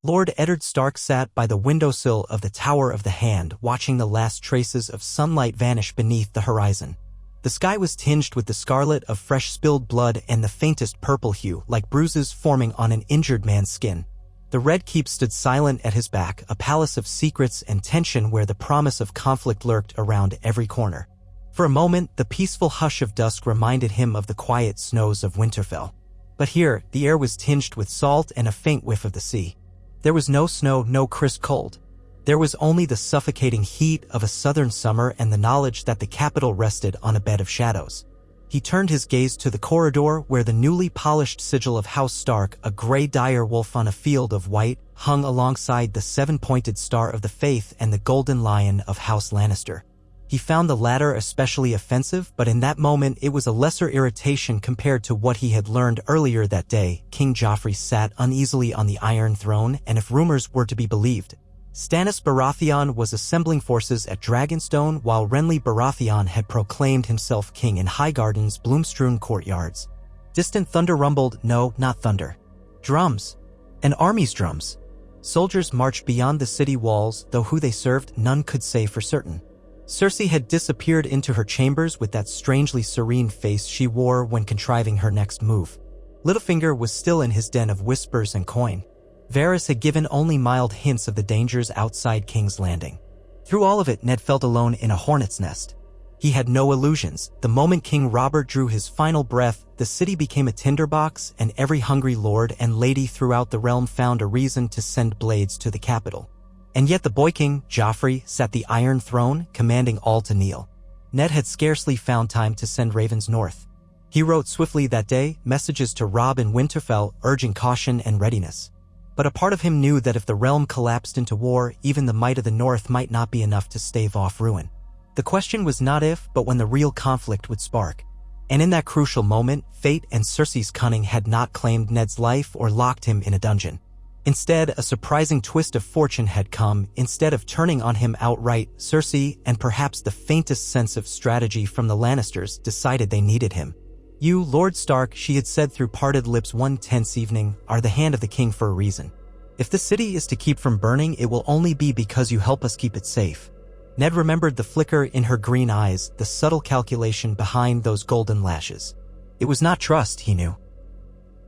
Lord Eddard Stark sat by the windowsill of the Tower of the Hand, watching the last traces of sunlight vanish beneath the horizon. The sky was tinged with the scarlet of fresh spilled blood and the faintest purple hue, like bruises forming on an injured man's skin. The Red Keep stood silent at his back, a palace of secrets and tension where the promise of conflict lurked around every corner. For a moment, the peaceful hush of dusk reminded him of the quiet snows of Winterfell. But here, the air was tinged with salt and a faint whiff of the sea. There was no snow, no crisp cold. There was only the suffocating heat of a southern summer and the knowledge that the capital rested on a bed of shadows. He turned his gaze to the corridor where the newly polished sigil of House Stark, a gray dire wolf on a field of white, hung alongside the seven-pointed star of the Faith and the golden lion of House Lannister. He found the latter especially offensive, but in that moment it was a lesser irritation compared to what he had learned earlier that day. King Joffrey sat uneasily on the Iron Throne, and if rumors were to be believed, Stannis Baratheon was assembling forces at Dragonstone while Renly Baratheon had proclaimed himself king in Highgarden's bloom-strewn courtyards. Distant thunder rumbled, no, not thunder. Drums. An army's drums. Soldiers marched beyond the city walls, though who they served none could say for certain. Cersei had disappeared into her chambers with that strangely serene face she wore when contriving her next move. Littlefinger was still in his den of whispers and coin. Varys had given only mild hints of the dangers outside King's Landing. Through all of it, Ned felt alone in a hornet's nest. He had no illusions. The moment King Robert drew his final breath, the city became a tinderbox, and every hungry lord and lady throughout the realm found a reason to send blades to the capital. And yet the boy king, Joffrey, sat the Iron Throne, commanding all to kneel. Ned had scarcely found time to send ravens north. He wrote swiftly that day, messages to Robb in Winterfell, urging caution and readiness. But a part of him knew that if the realm collapsed into war, even the might of the North might not be enough to stave off ruin. The question was not if, but when the real conflict would spark. And in that crucial moment, fate and Cersei's cunning had not claimed Ned's life or locked him in a dungeon. Instead, a surprising twist of fortune had come. Instead of turning on him outright, Cersei, and perhaps the faintest sense of strategy from the Lannisters, decided they needed him. You, Lord Stark, she had said through parted lips one tense evening, are the hand of the king for a reason. If the city is to keep from burning, it will only be because you help us keep it safe. Ned remembered the flicker in her green eyes, the subtle calculation behind those golden lashes. It was not trust, he knew.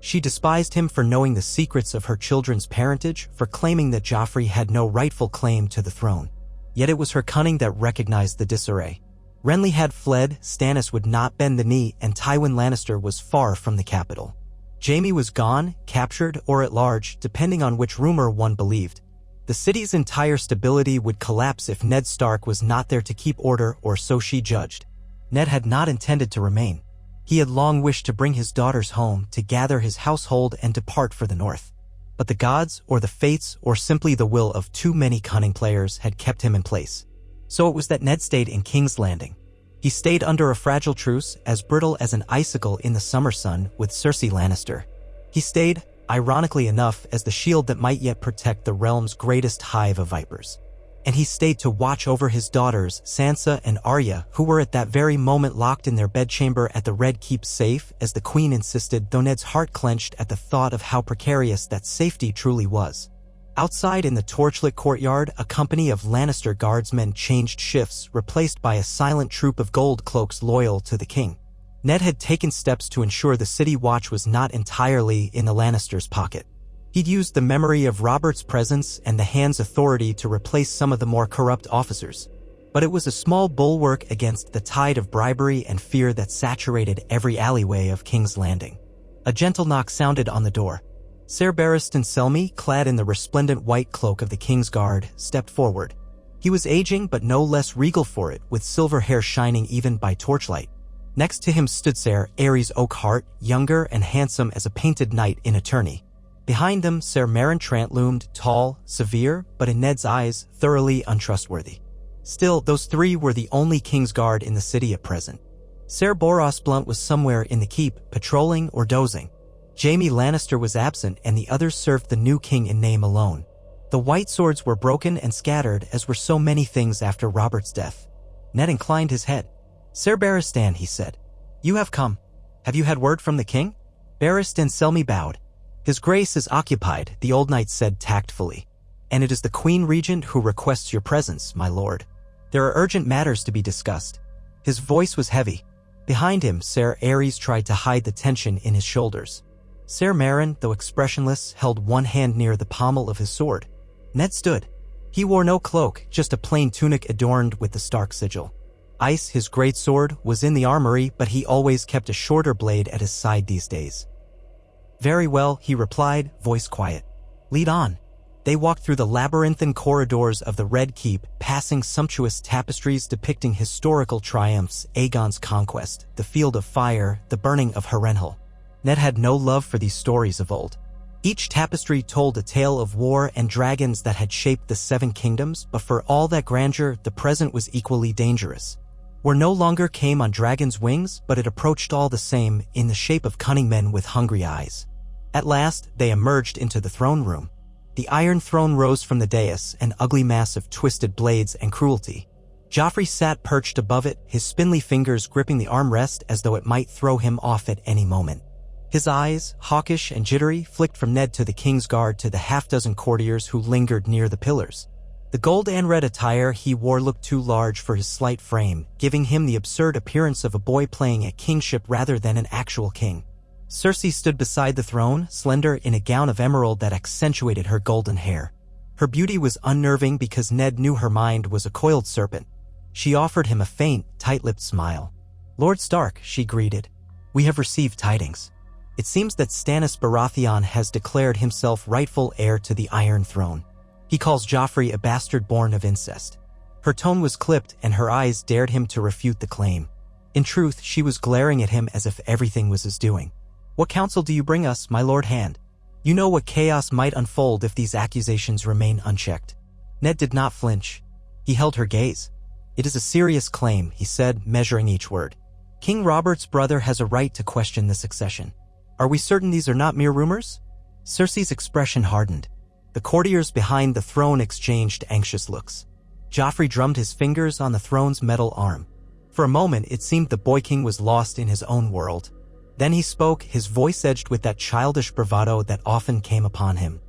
She despised him for knowing the secrets of her children's parentage, for claiming that Joffrey had no rightful claim to the throne. Yet it was her cunning that recognized the disarray. Renly had fled, Stannis would not bend the knee, and Tywin Lannister was far from the capital. Jaime was gone, captured, or at large, depending on which rumor one believed. The city's entire stability would collapse if Ned Stark was not there to keep order, or so she judged. Ned had not intended to remain. He had long wished to bring his daughters home, to gather his household and depart for the north. But the gods, or the fates, or simply the will of too many cunning players had kept him in place. So it was that Ned stayed in King's Landing. He stayed under a fragile truce, as brittle as an icicle in the summer sun, with Cersei Lannister. He stayed, ironically enough, as the shield that might yet protect the realm's greatest hive of vipers. And he stayed to watch over his daughters, Sansa and Arya, who were at that very moment locked in their bedchamber at the Red Keep safe, as the Queen insisted, though Ned's heart clenched at the thought of how precarious that safety truly was. Outside in the torchlit courtyard, a company of Lannister guardsmen changed shifts, replaced by a silent troop of gold cloaks loyal to the king. Ned had taken steps to ensure the city watch was not entirely in the Lannisters' pocket. He'd used the memory of Robert's presence and the Hand's authority to replace some of the more corrupt officers. But it was a small bulwark against the tide of bribery and fear that saturated every alleyway of King's Landing. A gentle knock sounded on the door. Ser Barristan Selmy, clad in the resplendent white cloak of the Kingsguard, stepped forward. He was aging but no less regal for it, with silver hair shining even by torchlight. Next to him stood Ser Aerys Oakhart, younger and handsome as a painted knight in a tourney. Behind them, Ser Meryn Trant loomed, tall, severe, but in Ned's eyes, thoroughly untrustworthy. Still, those three were the only Kingsguard in the city at present. Ser Boros Blunt was somewhere in the keep, patrolling or dozing. Jaime Lannister was absent, and the others served the new king in name alone. The white swords were broken and scattered, as were so many things after Robert's death. Ned inclined his head. Ser Barristan, he said. You have come. Have you had word from the king? Barristan Selmy bowed. His Grace is occupied, the old knight said tactfully. And it is the Queen Regent who requests your presence, my lord. There are urgent matters to be discussed. His voice was heavy. Behind him, Ser Ares tried to hide the tension in his shoulders. Ser Meryn, though expressionless, held one hand near the pommel of his sword. Ned stood. He wore no cloak, just a plain tunic adorned with the Stark sigil. Ice, his great sword, was in the armory, but he always kept a shorter blade at his side these days. Very well, he replied, voice quiet. Lead on. They walked through the labyrinthine corridors of the Red Keep, passing sumptuous tapestries depicting historical triumphs, Aegon's conquest, the Field of Fire, the burning of Harrenhal. Ned had no love for these stories of old. Each tapestry told a tale of war and dragons that had shaped the Seven Kingdoms, but for all that grandeur, the present was equally dangerous. War no longer came on dragon's wings, but it approached all the same, in the shape of cunning men with hungry eyes. At last, they emerged into the throne room. The Iron Throne rose from the dais, an ugly mass of twisted blades and cruelty. Joffrey sat perched above it, his spindly fingers gripping the armrest as though it might throw him off at any moment. His eyes, hawkish and jittery, flicked from Ned to the Kingsguard to the half-dozen courtiers who lingered near the pillars. The gold and red attire he wore looked too large for his slight frame, giving him the absurd appearance of a boy playing at kingship rather than an actual king. Cersei stood beside the throne, slender in a gown of emerald that accentuated her golden hair. Her beauty was unnerving because Ned knew her mind was a coiled serpent. She offered him a faint, tight-lipped smile. Lord Stark, she greeted. We have received tidings. It seems that Stannis Baratheon has declared himself rightful heir to the Iron Throne. He calls Joffrey a bastard born of incest. Her tone was clipped and her eyes dared him to refute the claim. In truth, she was glaring at him as if everything was his doing. What counsel do you bring us, my Lord Hand? You know what chaos might unfold if these accusations remain unchecked. Ned did not flinch. He held her gaze. It is a serious claim, he said, measuring each word. King Robert's brother has a right to question the succession. Are we certain these are not mere rumors? Cersei's expression hardened. The courtiers behind the throne exchanged anxious looks. Joffrey drummed his fingers on the throne's metal arm. For a moment, it seemed the boy king was lost in his own world. Then he spoke, his voice edged with that childish bravado that often came upon him.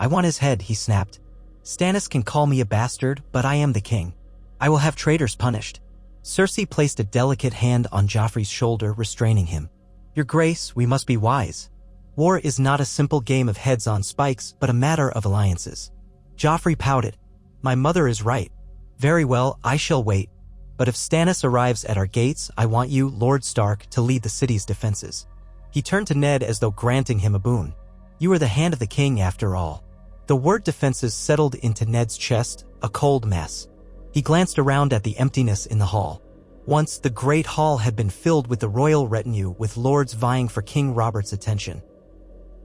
I want his head, he snapped. Stannis can call me a bastard, but I am the king. I will have traitors punished. Cersei placed a delicate hand on Joffrey's shoulder, restraining him. Your Grace, we must be wise. War is not a simple game of heads on spikes, but a matter of alliances. Joffrey pouted. My mother is right. Very well, I shall wait. But if Stannis arrives at our gates, I want you, Lord Stark, to lead the city's defenses. He turned to Ned as though granting him a boon. You are the hand of the king, after all. The word defenses settled into Ned's chest, a cold mass. He glanced around at the emptiness in the hall. Once, the great hall had been filled with the royal retinue, with lords vying for King Robert's attention.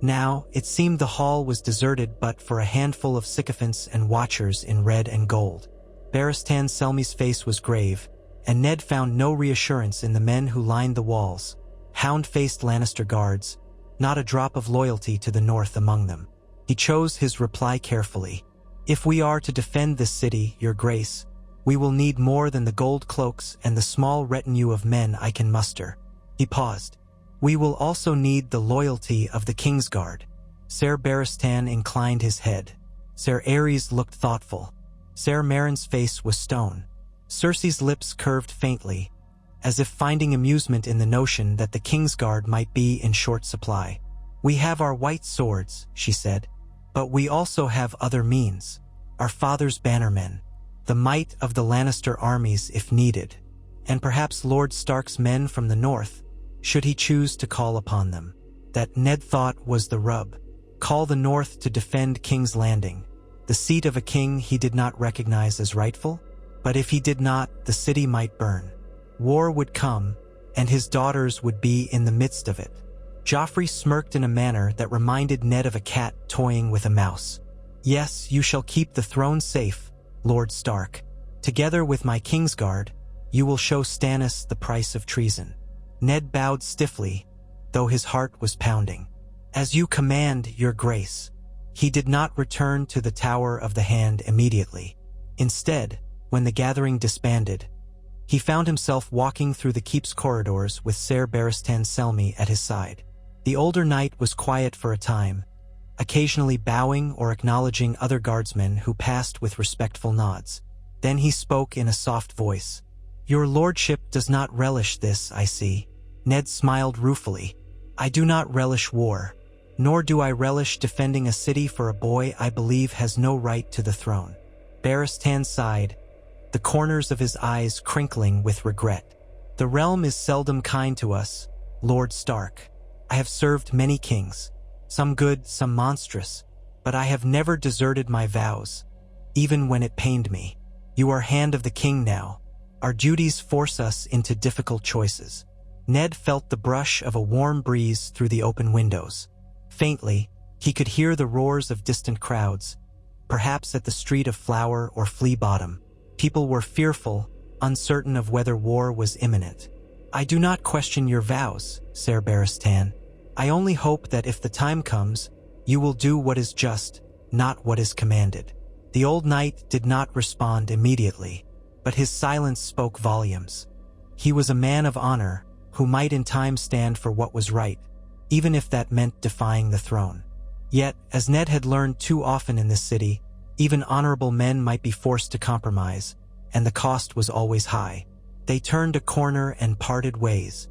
Now, it seemed the hall was deserted but for a handful of sycophants and watchers in red and gold. Barristan Selmy's face was grave, and Ned found no reassurance in the men who lined the walls, hound-faced Lannister guards, not a drop of loyalty to the north among them. He chose his reply carefully. If we are to defend this city, Your Grace, we will need more than the gold cloaks and the small retinue of men I can muster. He paused. We will also need the loyalty of the Kingsguard. Ser Barristan inclined his head. Ser Ares looked thoughtful. Ser Meryn's face was stone. Cersei's lips curved faintly, as if finding amusement in the notion that the Kingsguard might be in short supply. We have our white swords, she said, but we also have other means. Our father's bannermen, the might of the Lannister armies if needed, and perhaps Lord Stark's men from the north, should he choose to call upon them. That, Ned thought, was the rub. Call the north to defend King's Landing, the seat of a king he did not recognize as rightful? But if he did not, the city might burn. War would come, and his daughters would be in the midst of it. Joffrey smirked in a manner that reminded Ned of a cat toying with a mouse. Yes, you shall keep the throne safe, Lord Stark. Together with my Kingsguard, you will show Stannis the price of treason. Ned bowed stiffly, though his heart was pounding. As you command, Your Grace. He did not return to the Tower of the Hand immediately. Instead, when the gathering disbanded, he found himself walking through the keep's corridors with Ser Barristan Selmy at his side. The older knight was quiet for a time, occasionally bowing or acknowledging other guardsmen who passed with respectful nods. Then he spoke in a soft voice. "Your lordship does not relish this, I see." Ned smiled ruefully. "I do not relish war, nor do I relish defending a city for a boy I believe has no right to the throne." Barristan sighed, the corners of his eyes crinkling with regret. "The realm is seldom kind to us, Lord Stark. I have served many kings, some good, some monstrous, but I have never deserted my vows, even when it pained me. You are hand of the king now. Our duties force us into difficult choices." Ned felt the brush of a warm breeze through the open windows. Faintly, he could hear the roars of distant crowds, perhaps at the Street of Flower or Flea Bottom. People were fearful, uncertain of whether war was imminent. "I do not question your vows, Ser Barristan. I only hope that if the time comes, you will do what is just, not what is commanded." The old knight did not respond immediately, but his silence spoke volumes. He was a man of honor, who might in time stand for what was right, even if that meant defying the throne. Yet, as Ned had learned too often in this city, even honorable men might be forced to compromise, and the cost was always high. They turned a corner and parted ways.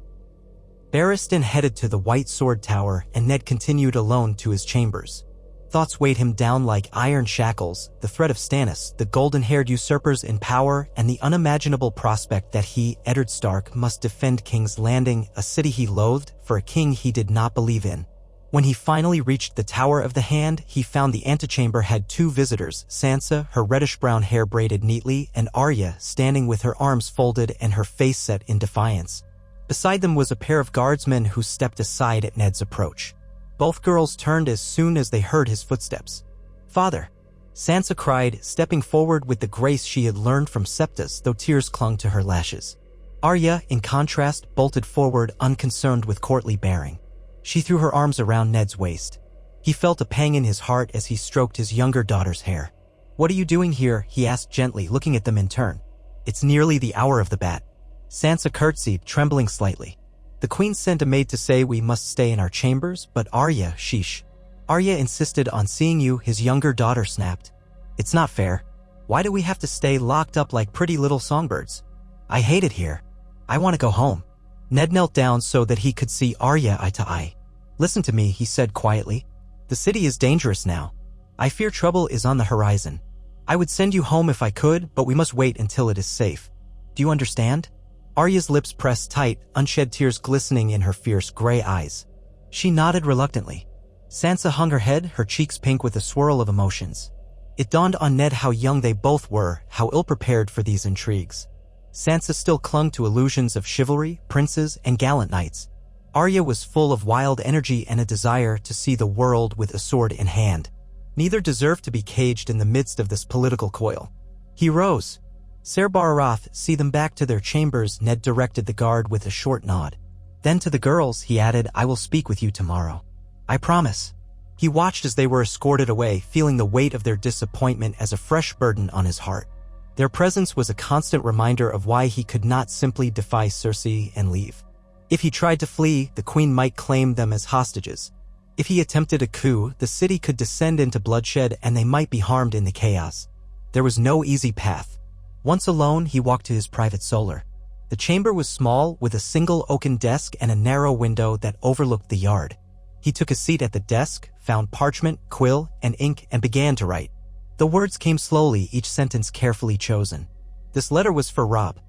Barristan headed to the White Sword Tower, and Ned continued alone to his chambers. Thoughts weighed him down like iron shackles, the threat of Stannis, the golden-haired usurpers in power, and the unimaginable prospect that he, Eddard Stark, must defend King's Landing, a city he loathed, for a king he did not believe in. When he finally reached the Tower of the Hand, he found the antechamber had two visitors, Sansa, her reddish-brown hair braided neatly, and Arya, standing with her arms folded and her face set in defiance. Beside them was a pair of guardsmen who stepped aside at Ned's approach. Both girls turned as soon as they heard his footsteps. "Father!" Sansa cried, stepping forward with the grace she had learned from Septas, though tears clung to her lashes. Arya, in contrast, bolted forward, unconcerned with courtly bearing. She threw her arms around Ned's waist. He felt a pang in his heart as he stroked his younger daughter's hair. "What are you doing here?" he asked gently, looking at them in turn. "It's nearly the hour of the bat." Sansa curtsied, trembling slightly. "The queen sent a maid to say we must stay in our chambers, but Arya, sheesh." "Arya insisted on seeing you," his younger daughter snapped. "It's not fair. Why do we have to stay locked up like pretty little songbirds? I hate it here. I want to go home." Ned knelt down so that he could see Arya eye to eye. "Listen to me," he said quietly. "The city is dangerous now. I fear trouble is on the horizon. I would send you home if I could, but we must wait until it is safe. Do you understand?" Arya's lips pressed tight, unshed tears glistening in her fierce gray eyes. She nodded reluctantly. Sansa hung her head, her cheeks pink with a swirl of emotions. It dawned on Ned how young they both were, how ill-prepared for these intrigues. Sansa still clung to illusions of chivalry, princes, and gallant knights. Arya was full of wild energy and a desire to see the world with a sword in hand. Neither deserved to be caged in the midst of this political coil. He rose. "Ser Bararath, see them back to their chambers," Ned directed the guard with a short nod. Then to the girls, he added, "I will speak with you tomorrow. I promise." He watched as they were escorted away, feeling the weight of their disappointment as a fresh burden on his heart. Their presence was a constant reminder of why he could not simply defy Cersei and leave. If he tried to flee, the queen might claim them as hostages. If he attempted a coup, the city could descend into bloodshed and they might be harmed in the chaos. There was no easy path. Once alone, he walked to his private solar. The chamber was small, with a single oaken desk and a narrow window that overlooked the yard. He took a seat at the desk, found parchment, quill, and ink, and began to write. The words came slowly, each sentence carefully chosen. This letter was for Robb.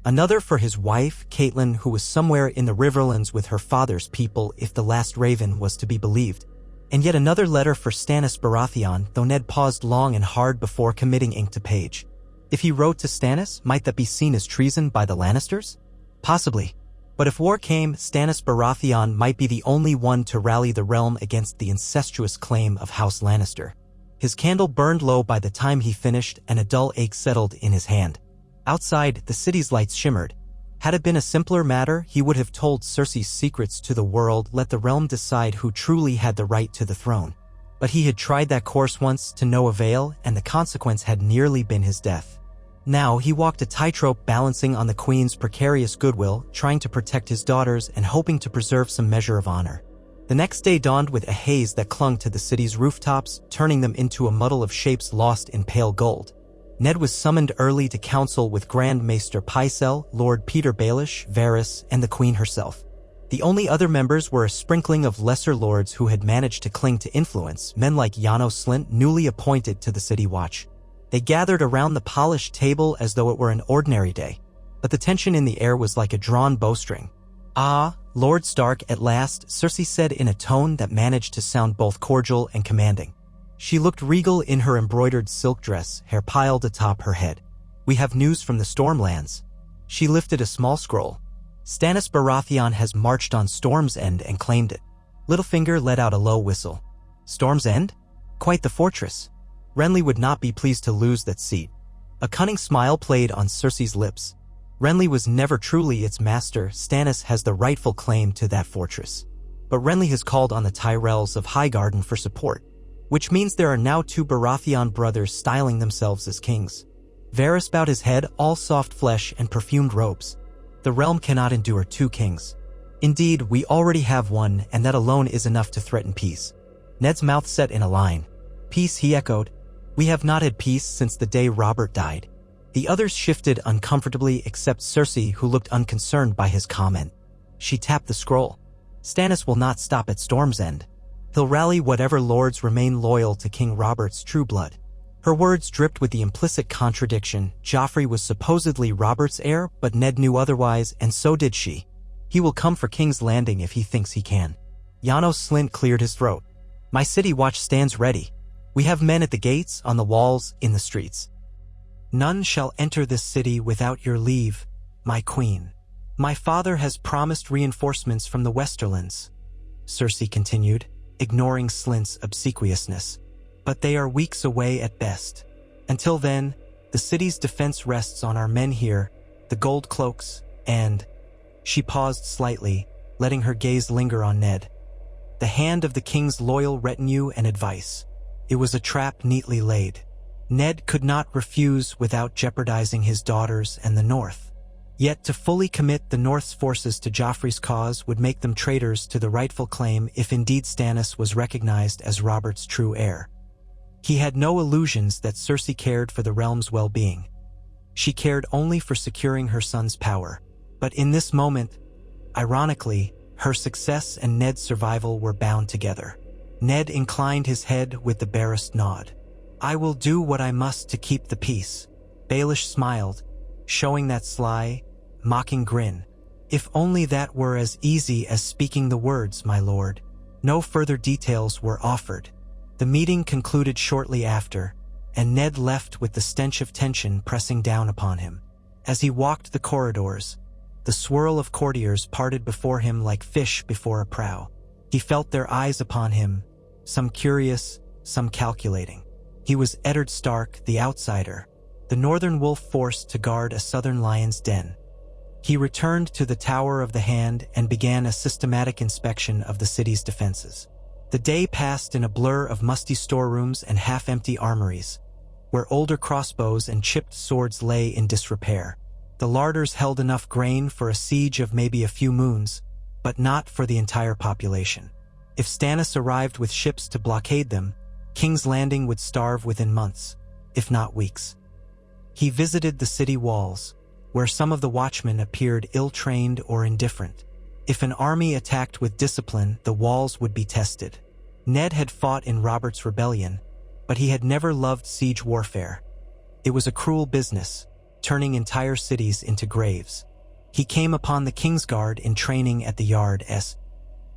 Another for his wife, Catelyn, who was somewhere in the Riverlands with her father's people if the last Raven was to be believed. And yet another letter for Stannis Baratheon, though Ned paused long and hard before committing ink to page. If he wrote to Stannis, might that be seen as treason by the Lannisters? Possibly. But if war came, Stannis Baratheon might be the only one to rally the realm against the incestuous claim of House Lannister. His candle burned low by the time he finished, and a dull ache settled in his hand. Outside, the city's lights shimmered. Had it been a simpler matter, he would have told Cersei's secrets to the world, let the realm decide who truly had the right to the throne. But he had tried that course once to no avail, and the consequence had nearly been his death. Now he walked a tightrope, balancing on the queen's precarious goodwill, trying to protect his daughters and hoping to preserve some measure of honor. The next day dawned with a haze that clung to the city's rooftops, turning them into a muddle of shapes lost in pale gold. Ned was summoned early to counsel with Grand Maester Pycelle, Lord Peter Baelish, Varys, and the Queen herself. The only other members were a sprinkling of lesser lords who had managed to cling to influence, men like Janos Slynt, newly appointed to the city watch. They gathered around the polished table as though it were an ordinary day, but the tension in the air was like a drawn bowstring. "Ah, Lord Stark, at last," Cersei said in a tone that managed to sound both cordial and commanding. She looked regal in her embroidered silk dress, hair piled atop her head. "We have news from the Stormlands." She lifted a small scroll. "Stannis Baratheon has marched on Storm's End and claimed it." Littlefinger let out a low whistle. "Storm's End? Quite the fortress." Renly would not be pleased to lose that seat. A cunning smile played on Cersei's lips. Renly was never truly its master. Stannis has the rightful claim to that fortress. But Renly has called on the Tyrells of Highgarden for support, which means there are now 2 Baratheon brothers styling themselves as kings. Varys bowed his head, all soft flesh and perfumed robes. "The realm cannot endure 2 kings. Indeed, we already have one, and that alone is enough to threaten peace." Ned's mouth set in a line. "Peace," he echoed. "We have not had peace since the day Robert died." The others shifted uncomfortably except Cersei, who looked unconcerned by his comment. She tapped the scroll. "Stannis will not stop at Storm's End. He'll rally whatever lords remain loyal to King Robert's true blood." Her words dripped with the implicit contradiction. Joffrey was supposedly Robert's heir, but Ned knew otherwise, and so did she. "He will come for King's Landing if he thinks he can." Janos Slynt cleared his throat. "My city watch stands ready. We have men at the gates, on the walls, in the streets. None shall enter this city without your leave, my queen. My father has promised reinforcements from the Westerlands," Cersei continued, ignoring Slynt's obsequiousness. "But they are weeks away at best. Until then, the city's defense rests on our men here, the gold cloaks, and—" She paused slightly, letting her gaze linger on Ned. "The hand of the king's loyal retinue and advice." It was a trap neatly laid. Ned could not refuse without jeopardizing his daughters and the North. Yet to fully commit the North's forces to Joffrey's cause would make them traitors to the rightful claim if indeed Stannis was recognized as Robert's true heir. He had no illusions that Cersei cared for the realm's well-being. She cared only for securing her son's power. But in this moment, ironically, her success and Ned's survival were bound together. Ned inclined his head with the barest nod. "I will do what I must to keep the peace." Baelish smiled, showing that sly, mocking grin. "If only that were as easy as speaking the words, my lord." No further details were offered. The meeting concluded shortly after, and Ned left with the stench of tension pressing down upon him. As he walked the corridors, the swirl of courtiers parted before him like fish before a prow. He felt their eyes upon him, some curious, some calculating. He was Eddard Stark, the outsider, the northern wolf forced to guard a southern lion's den. He returned to the Tower of the Hand and began a systematic inspection of the city's defenses. The day passed in a blur of musty storerooms and half-empty armories, where older crossbows and chipped swords lay in disrepair. The larders held enough grain for a siege of maybe a few moons, but not for the entire population. If Stannis arrived with ships to blockade them, King's Landing would starve within months, if not weeks. He visited the city walls, where some of the watchmen appeared ill-trained or indifferent. If an army attacked with discipline, the walls would be tested. Ned had fought in Robert's rebellion, but he had never loved siege warfare. It was a cruel business, turning entire cities into graves. He came upon the Kingsguard in training at the Yard S.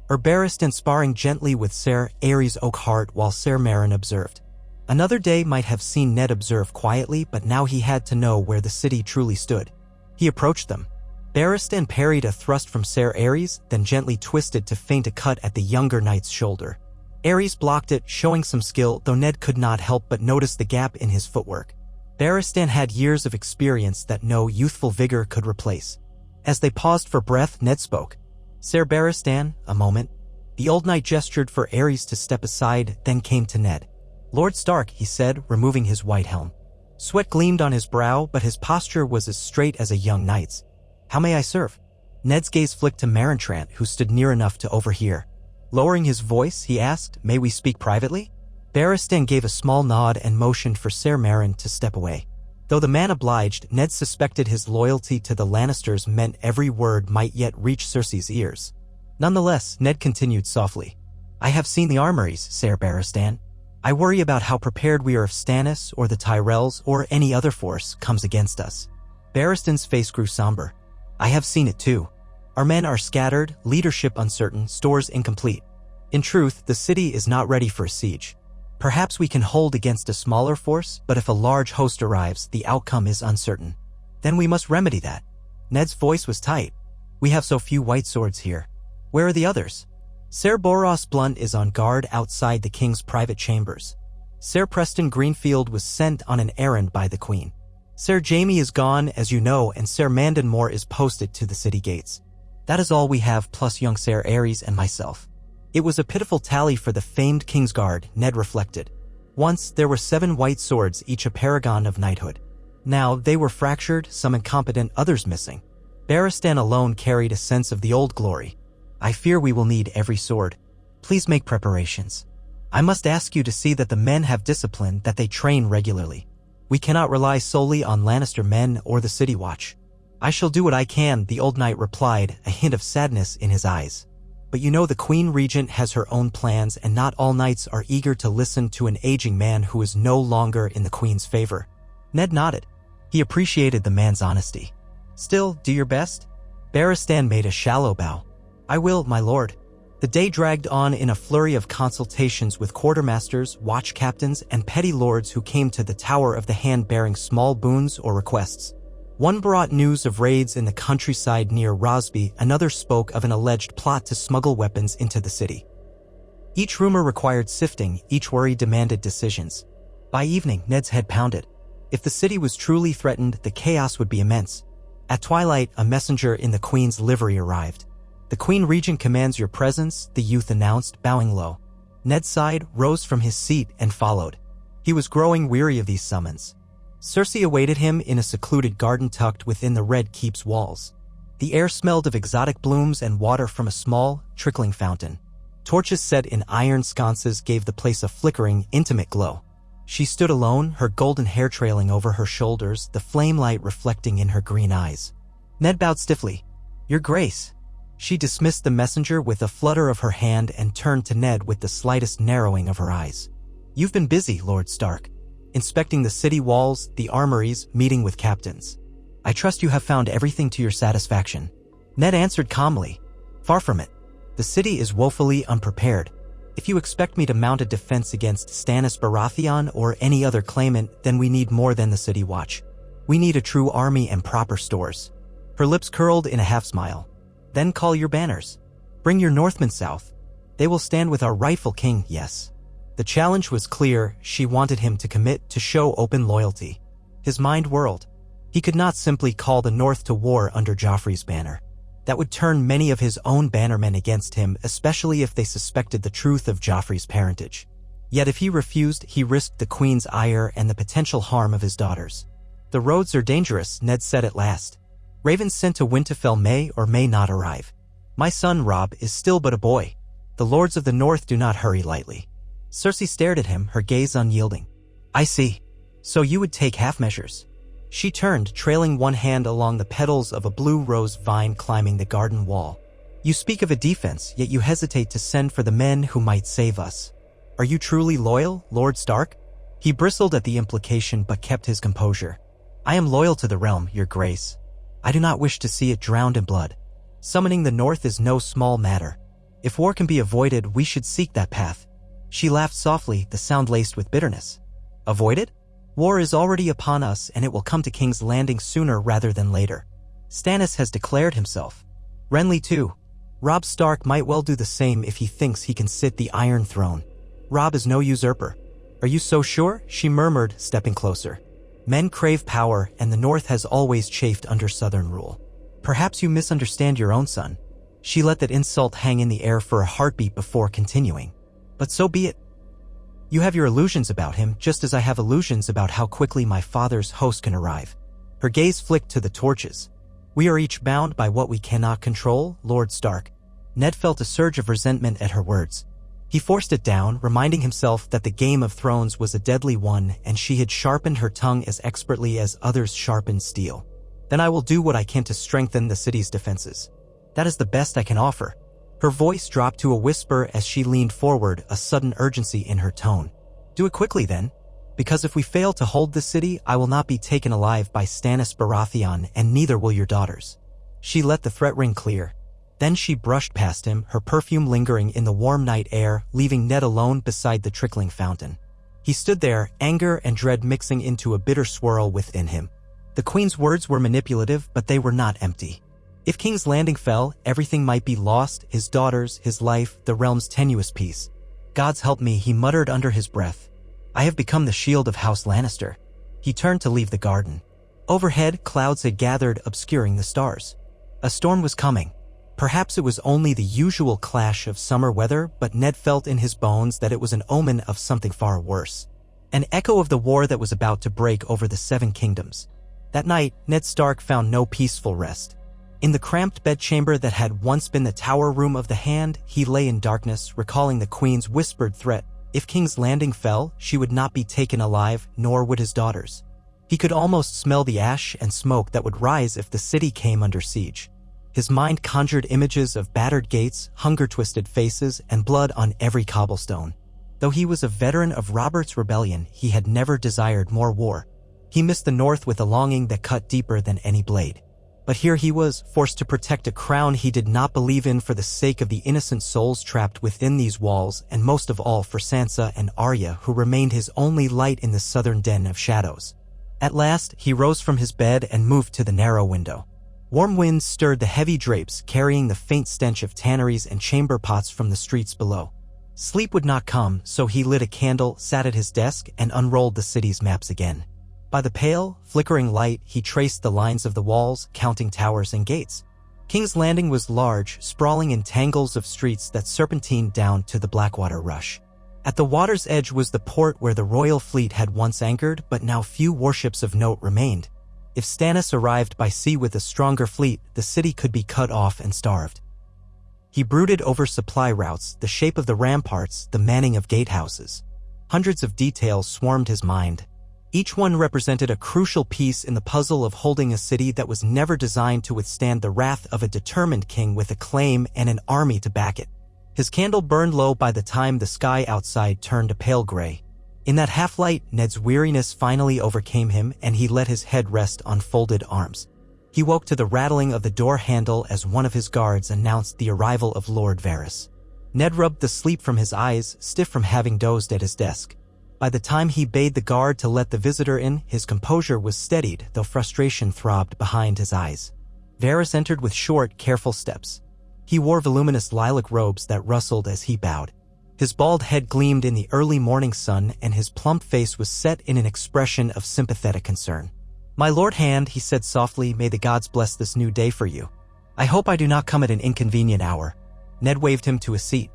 Barristan sparring gently with Ser Aerys Oakhart while Ser Meryn observed. Another day might have seen Ned observe quietly, but now he had to know where the city truly stood. He approached them. Barristan parried a thrust from Ser Aerys, then gently twisted to feint a cut at the younger knight's shoulder. Aerys blocked it, showing some skill, though Ned could not help but notice the gap in his footwork. Barristan had years of experience that no youthful vigor could replace. As they paused for breath, Ned spoke. "Ser Barristan, a moment." The old knight gestured for Aerys to step aside, then came to Ned. "Lord Stark," he said, removing his white helm. Sweat gleamed on his brow, but his posture was as straight as a young knight's. "How may I serve?" Ned's gaze flicked to Marentrant, who stood near enough to overhear. Lowering his voice, he asked, "May we speak privately?" Barristan gave a small nod and motioned for Ser Meryn to step away. Though the man obliged, Ned suspected his loyalty to the Lannisters meant every word might yet reach Cersei's ears. Nonetheless, Ned continued softly. "I have seen the armories, Ser Barristan. I worry about how prepared we are if Stannis or the Tyrells or any other force comes against us." Barristan's face grew somber. "I have seen it too. Our men are scattered, leadership uncertain, stores incomplete. In truth, the city is not ready for a siege. Perhaps we can hold against a smaller force, but if a large host arrives, the outcome is uncertain. Then we must remedy that." Ned's voice was tight. "We have so few white swords here. Where are the others?" Ser Boros Blunt is on guard outside the king's private chambers. Ser Preston Greenfield was sent on an errand by the queen. Ser Jaime is gone, as you know, and Ser Mandon Moore is posted to the city gates. That is all we have, plus young Ser Aerys and myself. It was a pitiful tally for the famed Kingsguard, Ned reflected. Once, there were 7 white swords, each a paragon of knighthood. Now, they were fractured, some incompetent, others missing. Barristan alone carried a sense of the old glory. "I fear we will need every sword. Please make preparations. I must ask you to see that the men have discipline, that they train regularly. We cannot rely solely on Lannister men or the City Watch." "I shall do what I can," the old knight replied, a hint of sadness in his eyes. "But you know the Queen Regent has her own plans, and not all knights are eager to listen to an aging man who is no longer in the Queen's favor." Ned nodded. He appreciated the man's honesty. "Still, do your best." Barristan made a shallow bow. "I will, my lord." The day dragged on in a flurry of consultations with quartermasters, watch captains, and petty lords who came to the Tower of the Hand bearing small boons or requests. One brought news of raids in the countryside near Rosby, another spoke of an alleged plot to smuggle weapons into the city. Each rumor required sifting, each worry demanded decisions. By evening, Ned's head pounded. If the city was truly threatened, the chaos would be immense. At twilight, a messenger in the Queen's livery arrived. "The Queen Regent commands your presence," the youth announced, bowing low. Ned sighed, rose from his seat, and followed. He was growing weary of these summons. Cersei awaited him in a secluded garden tucked within the Red Keep's walls. The air smelled of exotic blooms and water from a small, trickling fountain. Torches set in iron sconces gave the place a flickering, intimate glow. She stood alone, her golden hair trailing over her shoulders, the flame light reflecting in her green eyes. Ned bowed stiffly. "Your Grace." She dismissed the messenger with a flutter of her hand and turned to Ned with the slightest narrowing of her eyes. "You've been busy, Lord Stark. Inspecting the city walls, the armories, meeting with captains. I trust you have found everything to your satisfaction." Ned answered calmly. "Far from it. The city is woefully unprepared. If you expect me to mount a defense against Stannis Baratheon or any other claimant, then we need more than the City Watch. We need a true army and proper stores." Her lips curled in a half-smile. "Then call your banners. Bring your Northmen south. They will stand with our rightful king, yes." The challenge was clear. She wanted him to commit, to show open loyalty. His mind whirled. He could not simply call the North to war under Joffrey's banner. That would turn many of his own bannermen against him, especially if they suspected the truth of Joffrey's parentage. Yet if he refused, he risked the Queen's ire and the potential harm of his daughters. "The roads are dangerous," Ned said at last. "Ravens sent to Winterfell may or may not arrive. My son, Robb, is still but a boy. The lords of the North do not hurry lightly." Cersei stared at him, her gaze unyielding. "I see. So you would take half measures." She turned, trailing one hand along the petals of a blue rose vine climbing the garden wall. "You speak of a defense, yet you hesitate to send for the men who might save us. Are you truly loyal, Lord Stark?" He bristled at the implication but kept his composure. "I am loyal to the realm, your grace. I do not wish to see it drowned in blood. Summoning the North is no small matter. If war can be avoided, we should seek that path." She laughed softly, the sound laced with bitterness. "Avoided? War is already upon us, and it will come to King's Landing sooner rather than later. Stannis has declared himself. Renly too. Robb Stark might well do the same if he thinks he can sit the Iron Throne. Robb is no usurper." "Are you so sure?" she murmured, stepping closer. "Men crave power, and the North has always chafed under Southern rule. Perhaps you misunderstand your own son." She let that insult hang in the air for a heartbeat before continuing. "But so be it. You have your illusions about him, just as I have illusions about how quickly my father's host can arrive." Her gaze flicked to the torches. "We are each bound by what we cannot control, Lord Stark. Ned felt a surge of resentment at her words. He forced it down, reminding himself that the Game of Thrones was a deadly one and she had sharpened her tongue as expertly as others sharpened steel. Then I will do what I can to strengthen the city's defenses. That is the best I can offer. Her voice dropped to a whisper as she leaned forward, a sudden urgency in her tone. Do it quickly then. Because if we fail to hold the city, I will not be taken alive by Stannis Baratheon, and neither will your daughters. She let the threat ring clear. Then she brushed past him, her perfume lingering in the warm night air, leaving Ned alone beside the trickling fountain. He stood there, anger and dread mixing into a bitter swirl within him. The Queen's words were manipulative, but they were not empty. If King's Landing fell, everything might be lost, his daughters, his life, the realm's tenuous peace. Gods help me, he muttered under his breath. I have become the shield of House Lannister. He turned to leave the garden. Overhead, clouds had gathered, obscuring the stars. A storm was coming. Perhaps it was only the usual clash of summer weather, but Ned felt in his bones that it was an omen of something far worse. An echo of the war that was about to break over the Seven Kingdoms. That night, Ned Stark found no peaceful rest. In the cramped bedchamber that had once been the tower room of the Hand, he lay in darkness, recalling the Queen's whispered threat. If King's Landing fell, she would not be taken alive, nor would his daughters. He could almost smell the ash and smoke that would rise if the city came under siege. His mind conjured images of battered gates, hunger-twisted faces, and blood on every cobblestone. Though he was a veteran of Robert's rebellion, he had never desired more war. He missed the North with a longing that cut deeper than any blade. But here he was, forced to protect a crown he did not believe in for the sake of the innocent souls trapped within these walls, and most of all for Sansa and Arya, who remained his only light in the southern den of shadows. At last, he rose from his bed and moved to the narrow window. Warm winds stirred the heavy drapes, carrying the faint stench of tanneries and chamber pots from the streets below. Sleep would not come, so he lit a candle, sat at his desk, and unrolled the city's maps again. By the pale, flickering light, he traced the lines of the walls, counting towers and gates. King's Landing was large, sprawling in tangles of streets that serpentined down to the Blackwater Rush. At the water's edge was the port where the royal fleet had once anchored, but now few warships of note remained. If Stannis arrived by sea with a stronger fleet, the city could be cut off and starved. He brooded over supply routes, the shape of the ramparts, the manning of gatehouses. Hundreds of details swarmed his mind. Each one represented a crucial piece in the puzzle of holding a city that was never designed to withstand the wrath of a determined king with a claim and an army to back it. His candle burned low by the time the sky outside turned a pale gray. In that half-light, Ned's weariness finally overcame him, and he let his head rest on folded arms. He woke to the rattling of the door handle as one of his guards announced the arrival of Lord Varys. Ned rubbed the sleep from his eyes, stiff from having dozed at his desk. By the time he bade the guard to let the visitor in, his composure was steadied, though frustration throbbed behind his eyes. Varys entered with short, careful steps. He wore voluminous lilac robes that rustled as he bowed. His bald head gleamed in the early morning sun, and his plump face was set in an expression of sympathetic concern. "My Lord Hand," he said softly, "may the gods bless this new day for you. I hope I do not come at an inconvenient hour." Ned waved him to a seat.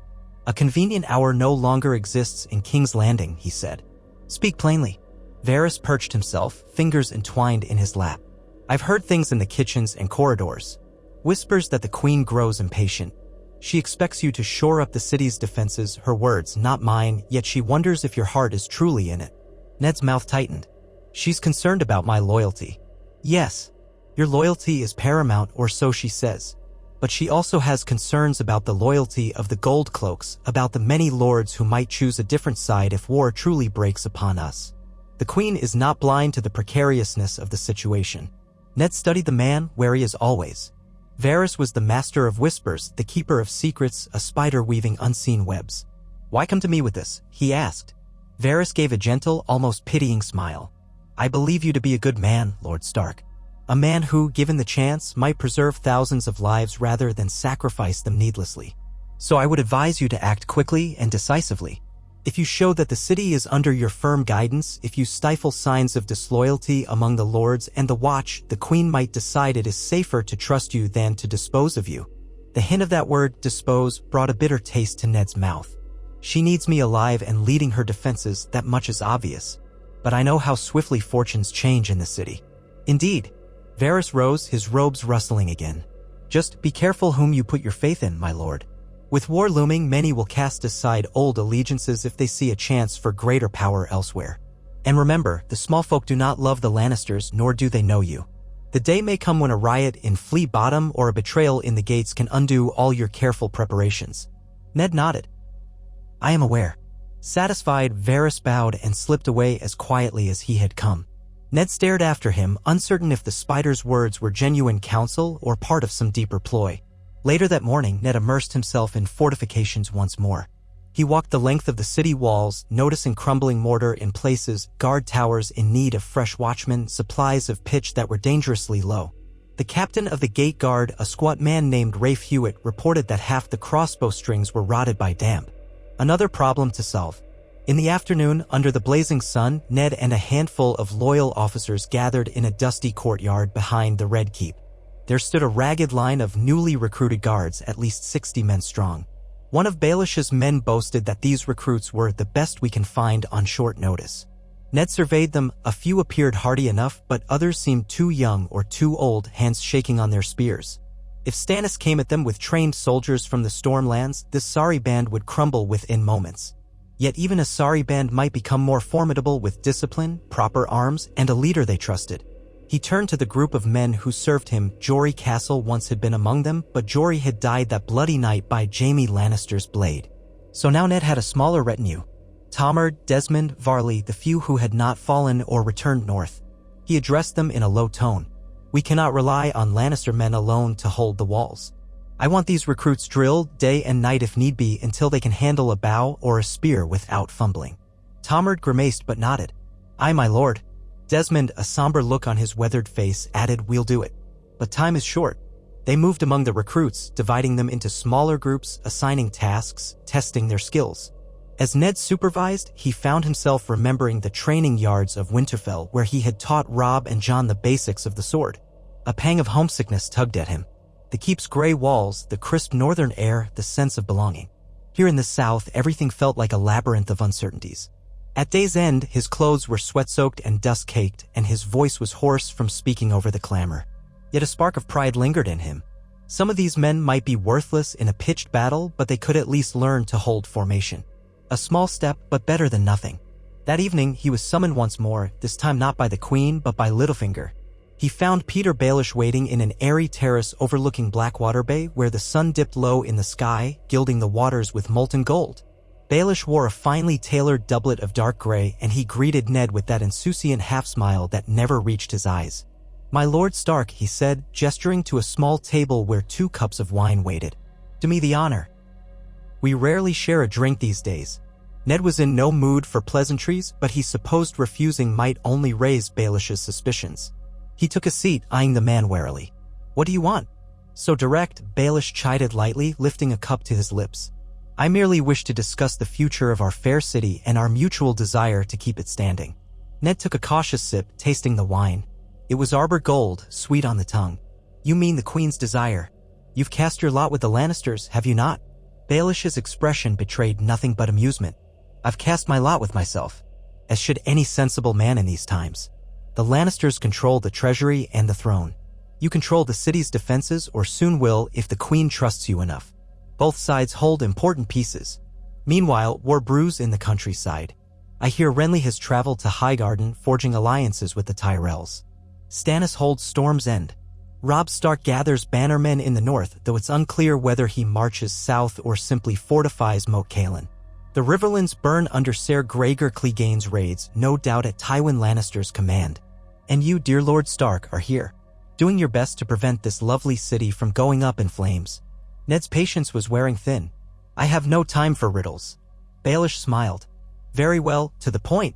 "A convenient hour no longer exists in King's Landing," he said. "Speak plainly." Varys perched himself, fingers entwined in his lap. "I've heard things in the kitchens and corridors. Whispers that the Queen grows impatient. She expects you to shore up the city's defenses, her words, not mine, yet she wonders if your heart is truly in it." Ned's mouth tightened. "She's concerned about my loyalty." "Yes, your loyalty is paramount, or so she says. But she also has concerns about the loyalty of the Gold Cloaks, about the many lords who might choose a different side if war truly breaks upon us. The Queen is not blind to the precariousness of the situation." Ned studied the man, wary as always. Varys was the master of whispers, the keeper of secrets, a spider weaving unseen webs. "Why come to me with this?" he asked. Varys gave a gentle, almost pitying smile. "I believe you to be a good man, Lord Stark. A man who, given the chance, might preserve thousands of lives rather than sacrifice them needlessly. So I would advise you to act quickly and decisively. If you show that the city is under your firm guidance, if you stifle signs of disloyalty among the lords and the watch, the Queen might decide it is safer to trust you than to dispose of you." The hint of that word, dispose, brought a bitter taste to Ned's mouth. "She needs me alive and leading her defenses, that much is obvious. But I know how swiftly fortunes change in the city." "Indeed." Varys rose, his robes rustling again. Just be careful whom you put your faith in, my lord. With war looming, many will cast aside old allegiances if they see a chance for greater power elsewhere. And remember, the small folk do not love the Lannisters, nor do they know you. The day may come when a riot in Flea Bottom or a betrayal in the gates can undo all your careful preparations. Ned nodded. I am aware. Satisfied, Varys bowed and slipped away as quietly as he had come. Ned stared after him, uncertain if the spider's words were genuine counsel or part of some deeper ploy. Later that morning, Ned immersed himself in fortifications once more. He walked the length of the city walls, noticing crumbling mortar in places, guard towers in need of fresh watchmen, supplies of pitch that were dangerously low. The captain of the gate guard, a squat man named Rafe Hewitt, reported that half the crossbow strings were rotted by damp. Another problem to solve. In the afternoon, under the blazing sun, Ned and a handful of loyal officers gathered in a dusty courtyard behind the Red Keep. There stood a ragged line of newly recruited guards, at least 60 men strong. One of Baelish's men boasted that these recruits were the best we can find on short notice. Ned surveyed them. A few appeared hardy enough, but others seemed too young or too old, hands shaking on their spears. If Stannis came at them with trained soldiers from the Stormlands, this sorry band would crumble within moments. Yet even a sorry band might become more formidable with discipline, proper arms, and a leader they trusted. He turned to the group of men who served him. Jory Castle once had been among them, but Jory had died that bloody night by Jaime Lannister's blade. So now Ned had a smaller retinue. Tomard, Desmond, Varley, the few who had not fallen or returned north. He addressed them in a low tone. We cannot rely on Lannister men alone to hold the walls. I want these recruits drilled day and night if need be until they can handle a bow or a spear without fumbling. Tomard grimaced but nodded. Aye, my lord. Desmond, a somber look on his weathered face, added, We'll do it. But time is short. They moved among the recruits, dividing them into smaller groups, assigning tasks, testing their skills. As Ned supervised, he found himself remembering the training yards of Winterfell where he had taught Robb and Jon the basics of the sword. A pang of homesickness tugged at him. The keep's gray walls, the crisp northern air, the sense of belonging. Here in the south, everything felt like a labyrinth of uncertainties. At day's end, his clothes were sweat-soaked and dust-caked, and his voice was hoarse from speaking over the clamor. Yet a spark of pride lingered in him. Some of these men might be worthless in a pitched battle, but they could at least learn to hold formation. A small step, but better than nothing. That evening, he was summoned once more, this time not by the Queen, but by Littlefinger. He found Peter Baelish waiting in an airy terrace overlooking Blackwater Bay, where the sun dipped low in the sky, gilding the waters with molten gold. Baelish wore a finely tailored doublet of dark gray, and he greeted Ned with that insouciant half-smile that never reached his eyes. My Lord Stark, he said, gesturing to a small table where 2 cups of wine waited. Do me the honor. We rarely share a drink these days. Ned was in no mood for pleasantries, but he supposed refusing might only raise Baelish's suspicions. He took a seat, eyeing the man warily. What do you want? So direct, Baelish chided lightly, lifting a cup to his lips. I merely wish to discuss the future of our fair city and our mutual desire to keep it standing. Ned took a cautious sip, tasting the wine. It was Arbor Gold, sweet on the tongue. You mean the Queen's desire. You've cast your lot with the Lannisters, have you not? Baelish's expression betrayed nothing but amusement. I've cast my lot with myself, as should any sensible man in these times. The Lannisters control the treasury and the throne. You control the city's defenses, or soon will if the Queen trusts you enough. Both sides hold important pieces. Meanwhile, war brews in the countryside. I hear Renly has traveled to Highgarden, forging alliances with the Tyrells. Stannis holds Storm's End. Robb Stark gathers bannermen in the north, though it's unclear whether he marches south or simply fortifies Moat Cailin. The Riverlands burn under Ser Gregor Clegane's raids, no doubt at Tywin Lannister's command. And you, dear Lord Stark, are here, doing your best to prevent this lovely city from going up in flames. Ned's patience was wearing thin. I have no time for riddles. Baelish smiled. Very well, to the point.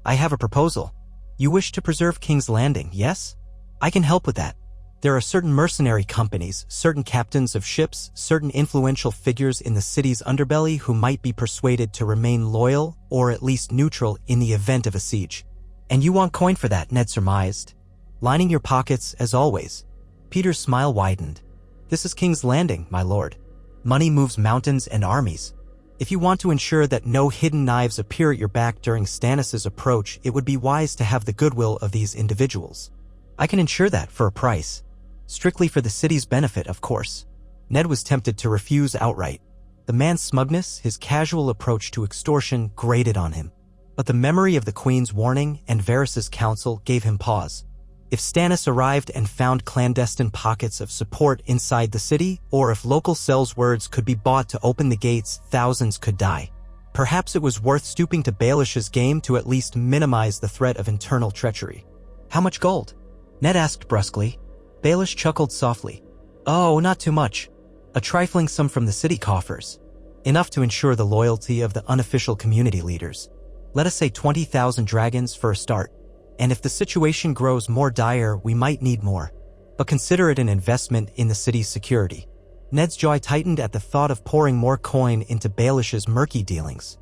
I have a proposal. You wish to preserve King's Landing, yes? I can help with that. There are certain mercenary companies, certain captains of ships, certain influential figures in the city's underbelly who might be persuaded to remain loyal or at least neutral in the event of a siege. And you want coin for that, Ned surmised. Lining your pockets, as always. Peter's smile widened. This is King's Landing, my lord. Money moves mountains and armies. If you want to ensure that no hidden knives appear at your back during Stannis' approach, it would be wise to have the goodwill of these individuals. I can ensure that for a price. Strictly for the city's benefit, of course. Ned was tempted to refuse outright. The man's smugness, his casual approach to extortion, grated on him. But the memory of the Queen's warning and Varys' counsel gave him pause. If Stannis arrived and found clandestine pockets of support inside the city, or if local cells' words could be bought to open the gates, thousands could die. Perhaps it was worth stooping to Baelish's game to at least minimize the threat of internal treachery. How much gold? Ned asked brusquely. Baelish chuckled softly. Oh, not too much. A trifling sum from the city coffers. Enough to ensure the loyalty of the unofficial community leaders. Let us say 20,000 dragons for a start. And if the situation grows more dire, we might need more. But consider it an investment in the city's security. Ned's jaw tightened at the thought of pouring more coin into Baelish's murky dealings.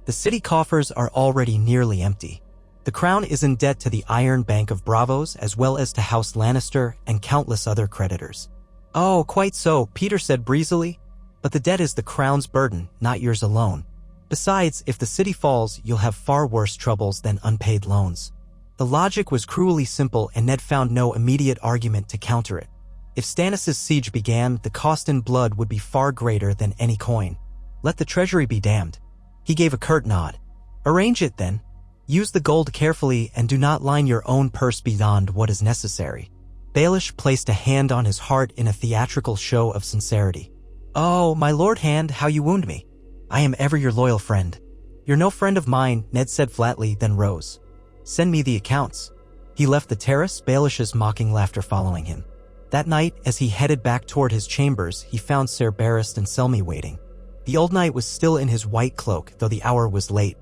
The city coffers are already nearly empty. The crown is in debt to the Iron Bank of Bravos as well as to House Lannister and countless other creditors. Oh, quite so, Peter said breezily. But the debt is the crown's burden, not yours alone. Besides, if the city falls, you'll have far worse troubles than unpaid loans. The logic was cruelly simple and Ned found no immediate argument to counter it. If Stannis' siege began, the cost in blood would be far greater than any coin. Let the treasury be damned. He gave a curt nod. Arrange it then. Use the gold carefully and do not line your own purse beyond what is necessary. Baelish placed a hand on his heart in a theatrical show of sincerity. Oh, my lord hand, how you wound me. I am ever your loyal friend. You're no friend of mine, Ned said flatly, then rose. Send me the accounts. He left the terrace, Baelish's mocking laughter following him. That night, as he headed back toward his chambers, he found Ser Barristan and Selmy waiting. The old knight was still in his white cloak, though the hour was late.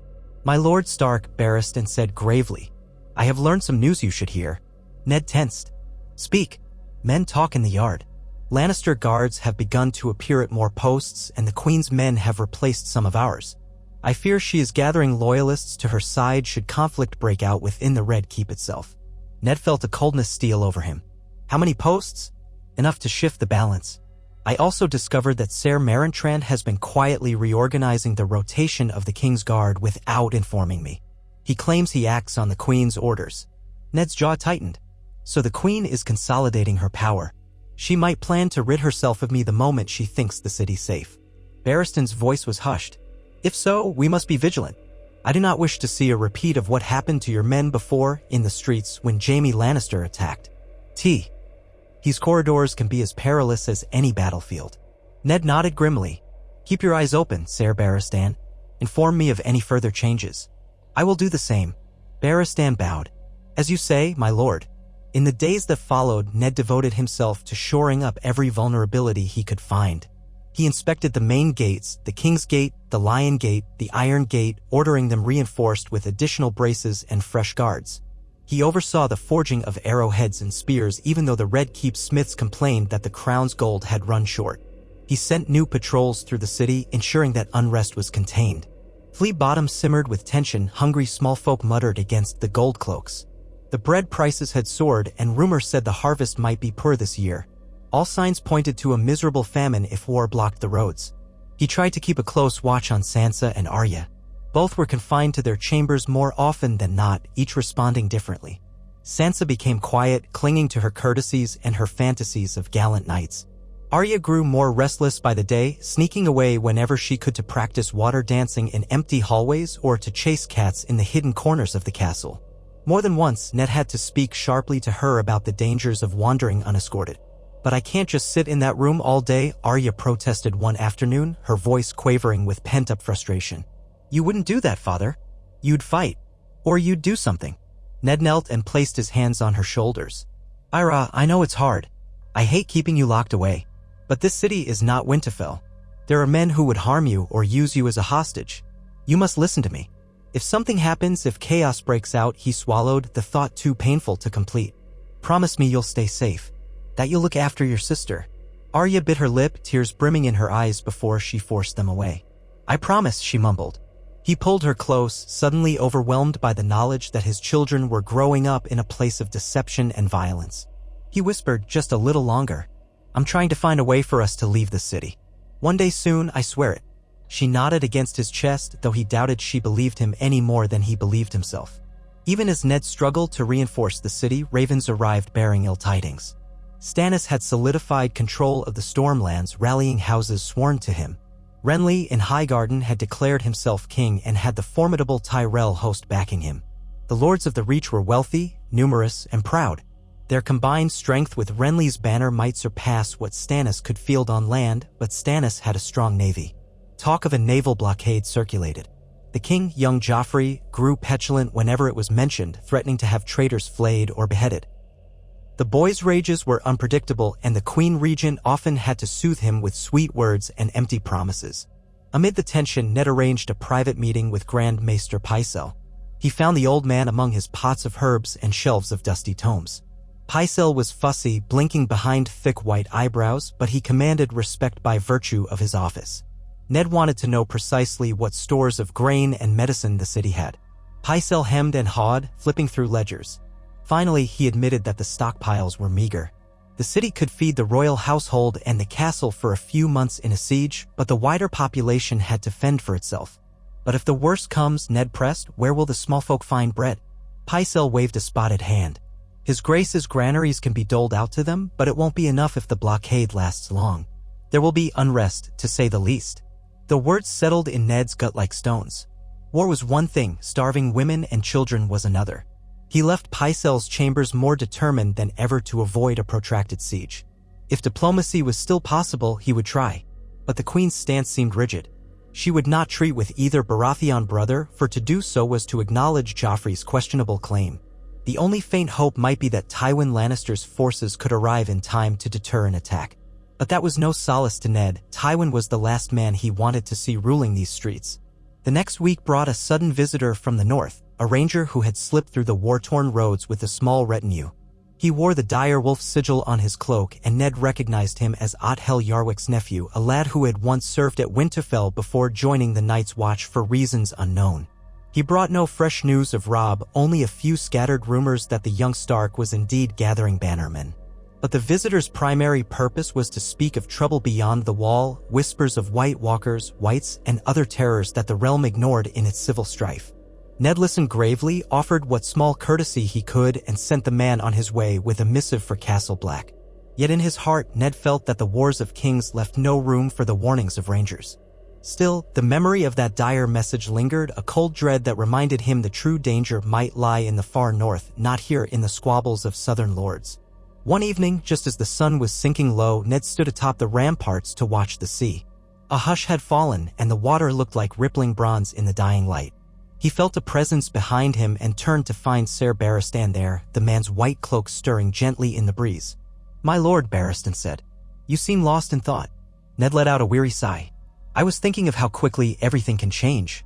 My lord Stark, Barristan said gravely. I have learned some news you should hear. Ned tensed. Speak. Men talk in the yard. Lannister guards have begun to appear at more posts, and the Queen's men have replaced some of ours. I fear she is gathering loyalists to her side should conflict break out within the Red Keep itself. Ned felt a coldness steal over him. How many posts? Enough to shift the balance. I also discovered that Ser Marantran has been quietly reorganizing the rotation of the Kingsguard without informing me. He claims he acts on the Queen's orders. Ned's jaw tightened. So the Queen is consolidating her power. She might plan to rid herself of me the moment she thinks the city's safe. Barristan's voice was hushed. If so, we must be vigilant. I do not wish to see a repeat of what happened to your men before in the streets when Jaime Lannister attacked. These corridors can be as perilous as any battlefield. Ned nodded grimly. Keep your eyes open, Ser Barristan. Inform me of any further changes. I will do the same. Barristan bowed. As you say, my lord. In the days that followed, Ned devoted himself to shoring up every vulnerability he could find. He inspected the main gates, the King's Gate, the Lion Gate, the Iron Gate, ordering them reinforced with additional braces and fresh guards. He oversaw the forging of arrowheads and spears even though the Red Keep smiths complained that the crown's gold had run short. He sent new patrols through the city, ensuring that unrest was contained. Flea Bottom simmered with tension, hungry small folk muttered against the gold cloaks. The bread prices had soared and rumor said the harvest might be poor this year. All signs pointed to a miserable famine if war blocked the roads. He tried to keep a close watch on Sansa and Arya. Both were confined to their chambers more often than not, each responding differently. Sansa became quiet, clinging to her courtesies and her fantasies of gallant knights. Arya grew more restless by the day, sneaking away whenever she could to practice water dancing in empty hallways or to chase cats in the hidden corners of the castle. More than once, Ned had to speak sharply to her about the dangers of wandering unescorted. But I can't just sit in that room all day, Arya protested one afternoon, her voice quavering with pent-up frustration. You wouldn't do that, father. You'd fight. Or you'd do something. Ned knelt and placed his hands on her shoulders. Ira, I know it's hard. I hate keeping you locked away. But this city is not Winterfell. There are men who would harm you or use you as a hostage. You must listen to me. If something happens, if chaos breaks out, he swallowed, the thought too painful to complete. Promise me you'll stay safe. That you'll look after your sister. Arya bit her lip, tears brimming in her eyes before she forced them away. I promise, she mumbled. He pulled her close, suddenly overwhelmed by the knowledge that his children were growing up in a place of deception and violence. He whispered, just a little longer. I'm trying to find a way for us to leave the city. One day soon, I swear it. She nodded against his chest, though he doubted she believed him any more than he believed himself. Even as Ned struggled to reinforce the city, ravens arrived bearing ill tidings. Stannis had solidified control of the Stormlands, rallying houses sworn to him. Renly in Highgarden had declared himself king and had the formidable Tyrell host backing him. The Lords of the Reach were wealthy, numerous, and proud. Their combined strength with Renly's banner might surpass what Stannis could field on land, but Stannis had a strong navy. Talk of a naval blockade circulated. The king, young Joffrey, grew petulant whenever it was mentioned, threatening to have traitors flayed or beheaded. The boy's rages were unpredictable, and the Queen Regent often had to soothe him with sweet words and empty promises. Amid the tension, Ned arranged a private meeting with Grand Maester Pycelle. He found the old man among his pots of herbs and shelves of dusty tomes. Pycelle was fussy, blinking behind thick white eyebrows, but he commanded respect by virtue of his office. Ned wanted to know precisely what stores of grain and medicine the city had. Pycelle hemmed and hawed, flipping through ledgers. Finally, he admitted that the stockpiles were meager. The city could feed the royal household and the castle for a few months in a siege, but the wider population had to fend for itself. But if the worst comes, Ned pressed, where will the small folk find bread? Pycelle waved a spotted hand. His Grace's granaries can be doled out to them, but it won't be enough if the blockade lasts long. There will be unrest, to say the least. The words settled in Ned's gut like stones. War was one thing, starving women and children was another. He left Pycelle's chambers more determined than ever to avoid a protracted siege. If diplomacy was still possible, he would try. But the Queen's stance seemed rigid. She would not treat with either Baratheon brother, for to do so was to acknowledge Joffrey's questionable claim. The only faint hope might be that Tywin Lannister's forces could arrive in time to deter an attack. But that was no solace to Ned. Tywin was the last man he wanted to see ruling these streets. The next week brought a sudden visitor from the north, a ranger who had slipped through the war-torn roads with a small retinue. He wore the dire wolf sigil on his cloak, and Ned recognized him as Othel Yarwick's nephew, a lad who had once served at Winterfell before joining the Night's Watch for reasons unknown. He brought no fresh news of Robb, only a few scattered rumors that the young Stark was indeed gathering bannermen. But the visitor's primary purpose was to speak of trouble beyond the wall, whispers of White Walkers, Whites, and other terrors that the realm ignored in its civil strife. Ned listened gravely, offered what small courtesy he could, and sent the man on his way with a missive for Castle Black. Yet in his heart, Ned felt that the Wars of Kings left no room for the warnings of Rangers. Still, the memory of that dire message lingered, a cold dread that reminded him the true danger might lie in the far north, not here in the squabbles of southern lords. One evening, just as the sun was sinking low, Ned stood atop the ramparts to watch the sea. A hush had fallen, and the water looked like rippling bronze in the dying light. He felt a presence behind him and turned to find Ser Barristan there, the man's white cloak stirring gently in the breeze. "My lord," Barristan said. "You seem lost in thought." Ned let out a weary sigh. "I was thinking of how quickly everything can change.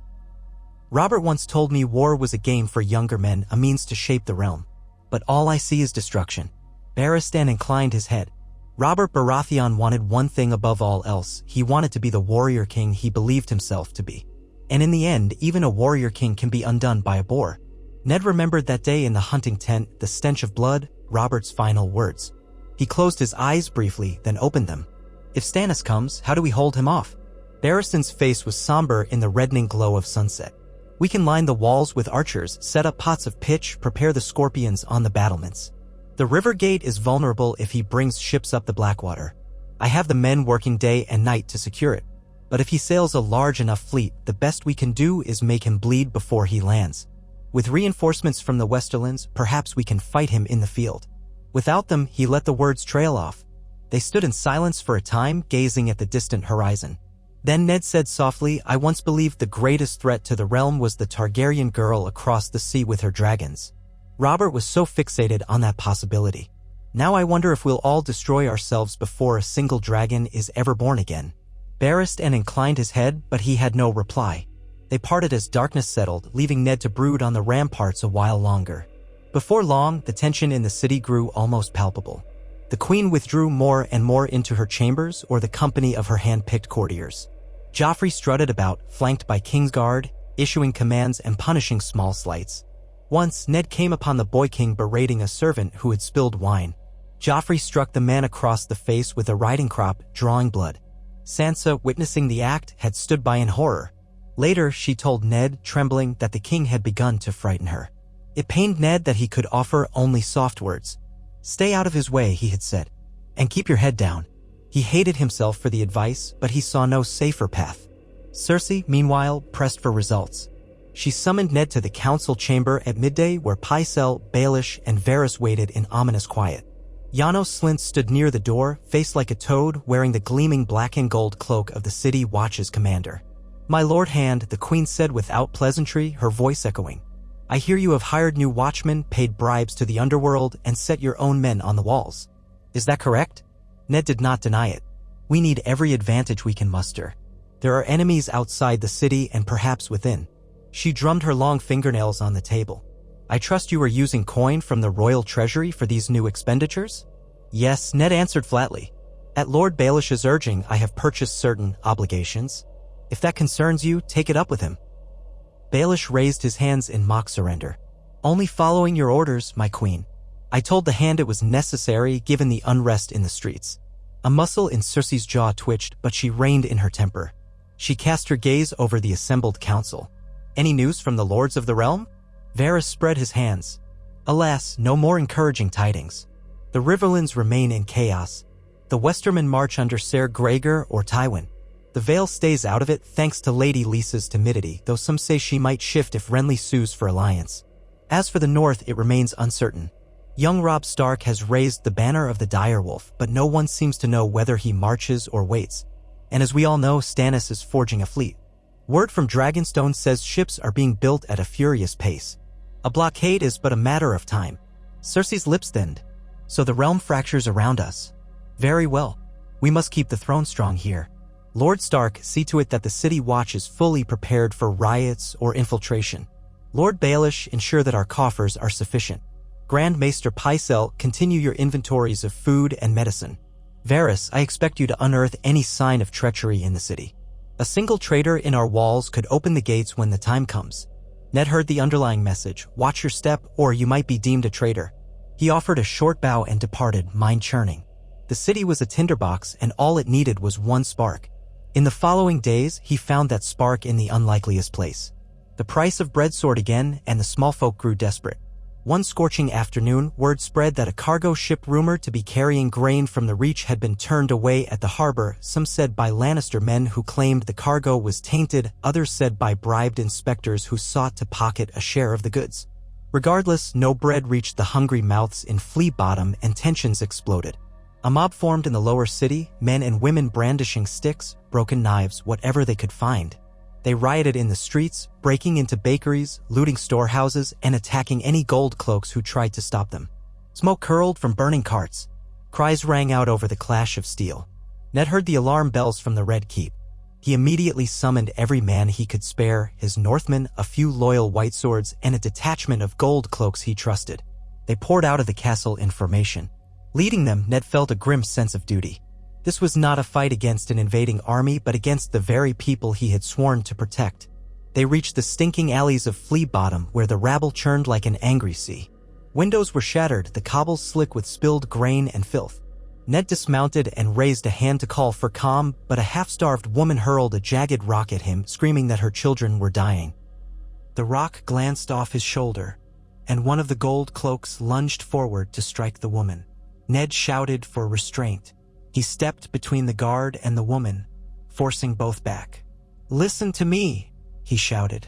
Robert once told me war was a game for younger men, a means to shape the realm. But all I see is destruction." Barristan inclined his head. Robert Baratheon wanted one thing above all else. He wanted to be the warrior king he believed himself to be. And in the end, even a warrior king can be undone by a boar. Ned remembered that day in the hunting tent, the stench of blood, Robert's final words. He closed his eyes briefly, then opened them. "If Stannis comes, how do we hold him off?" Barristan's face was somber in the reddening glow of sunset. "We can line the walls with archers, set up pots of pitch, prepare the scorpions on the battlements. The river gate is vulnerable if he brings ships up the Blackwater. I have the men working day and night to secure it. But if he sails a large enough fleet, the best we can do is make him bleed before he lands. With reinforcements from the Westerlands, perhaps we can fight him in the field." Without them, he let the words trail off. They stood in silence for a time, gazing at the distant horizon. Then Ned said softly, "I once believed the greatest threat to the realm was the Targaryen girl across the sea with her dragons. Robert was so fixated on that possibility. Now I wonder if we'll all destroy ourselves before a single dragon is ever born again." Barristan inclined his head, but he had no reply. They parted as darkness settled, leaving Ned to brood on the ramparts a while longer. Before long, the tension in the city grew almost palpable. The Queen withdrew more and more into her chambers or the company of her hand-picked courtiers. Joffrey strutted about, flanked by Kingsguard, issuing commands and punishing small slights. Once, Ned came upon the boy king berating a servant who had spilled wine. Joffrey struck the man across the face with a riding crop, drawing blood. Sansa, witnessing the act, had stood by in horror. Later, she told Ned, trembling, that the king had begun to frighten her. It pained Ned that he could offer only soft words. "Stay out of his way," he had said. And keep your head down. He hated himself for the advice, but he saw no safer path. Cersei, meanwhile, pressed for results. She summoned Ned to the council chamber at midday where Pycelle, Baelish, and Varys waited in ominous quiet. Janos Slynt stood near the door, faced like a toad, wearing the gleaming black and gold cloak of the City Watch's commander. "My Lord Hand," the queen said without pleasantry, her voice echoing. "I hear you have hired new watchmen, paid bribes to the underworld, and set your own men on the walls. Is that correct?" Ned did not deny it. "We need every advantage we can muster. There are enemies outside the city and perhaps within." She drummed her long fingernails on the table. "I trust you are using coin from the royal treasury for these new expenditures?" "Yes," Ned answered flatly. "At Lord Baelish's urging, I have purchased certain obligations. If that concerns you, take it up with him." Baelish raised his hands in mock surrender. "Only following your orders, my queen. I told the Hand it was necessary given the unrest in the streets." A muscle in Cersei's jaw twitched, but she reined in her temper. She cast her gaze over the assembled council. "Any news from the lords of the realm?" Varys spread his hands. "Alas, no more encouraging tidings. The Riverlands remain in chaos. The Westermen march under Ser Gregor or Tywin. The Vale stays out of it thanks to Lady Lysa's timidity, though some say she might shift if Renly sues for alliance. As for the north, it remains uncertain. Young Robb Stark has raised the banner of the direwolf, but no one seems to know whether he marches or waits. And as we all know, Stannis is forging a fleet. Word from Dragonstone says ships are being built at a furious pace. A blockade is but a matter of time." Cersei's lips thinned. "So the realm fractures around us. Very well. We must keep the throne strong here. Lord Stark, see to it that the City Watch is fully prepared for riots or infiltration. Lord Baelish, ensure that our coffers are sufficient. Grand Maester Pycelle, continue your inventories of food and medicine. Varys, I expect you to unearth any sign of treachery in the city. A single traitor in our walls could open the gates when the time comes." Ned heard the underlying message, "Watch your step, or you might be deemed a traitor." He offered a short bow and departed, mind churning. The city was a tinderbox, and all it needed was one spark. In the following days, he found that spark in the unlikeliest place. The price of bread soared again, and the small folk grew desperate. One scorching afternoon, word spread that a cargo ship rumored to be carrying grain from the Reach had been turned away at the harbor, some said by Lannister men who claimed the cargo was tainted, others said by bribed inspectors who sought to pocket a share of the goods. Regardless, no bread reached the hungry mouths in Flea Bottom and tensions exploded. A mob formed in the lower city, men and women brandishing sticks, broken knives, whatever they could find. They rioted in the streets, breaking into bakeries, looting storehouses, and attacking any gold cloaks who tried to stop them. Smoke curled from burning carts. Cries rang out over the clash of steel. Ned heard the alarm bells from the Red Keep. He immediately summoned every man he could spare, his Northmen, a few loyal white swords, and a detachment of gold cloaks he trusted. They poured out of the castle in formation. Leading them, Ned felt a grim sense of duty. This was not a fight against an invading army, but against the very people he had sworn to protect. They reached the stinking alleys of Flea Bottom, where the rabble churned like an angry sea. Windows were shattered, the cobbles slick with spilled grain and filth. Ned dismounted and raised a hand to call for calm, but a half-starved woman hurled a jagged rock at him, screaming that her children were dying. The rock glanced off his shoulder, and one of the gold cloaks lunged forward to strike the woman. Ned shouted for restraint. He stepped between the guard and the woman, forcing both back. "Listen to me," he shouted,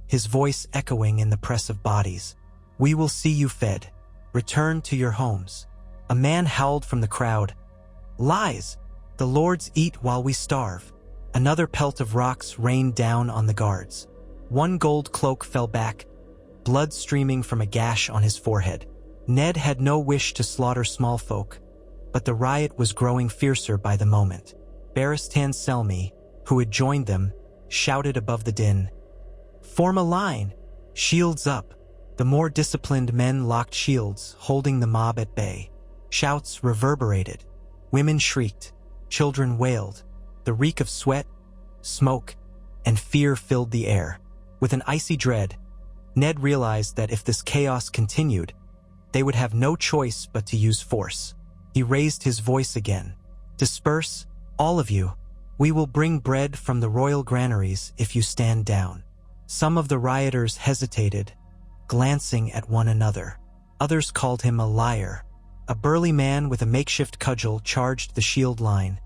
his voice echoing in the press of bodies. "We will see you fed. Return to your homes." A man howled from the crowd. "Lies! The lords eat while we starve." Another pelt of rocks rained down on the guards. One gold cloak fell back, blood streaming from a gash on his forehead. Ned had no wish to slaughter small folk, but the riot was growing fiercer by the moment. Barristan Selmy, who had joined them, shouted above the din, "Form a line! Shields up!" The more disciplined men locked shields, holding the mob at bay. Shouts reverberated. Women shrieked. Children wailed. The reek of sweat, smoke, and fear filled the air. With an icy dread, Ned realized that if this chaos continued, they would have no choice but to use force. He raised his voice again. "Disperse, all of you. We will bring bread from the royal granaries if you stand down." Some of the rioters hesitated, glancing at one another. Others called him a liar. A burly man with a makeshift cudgel charged the shield line,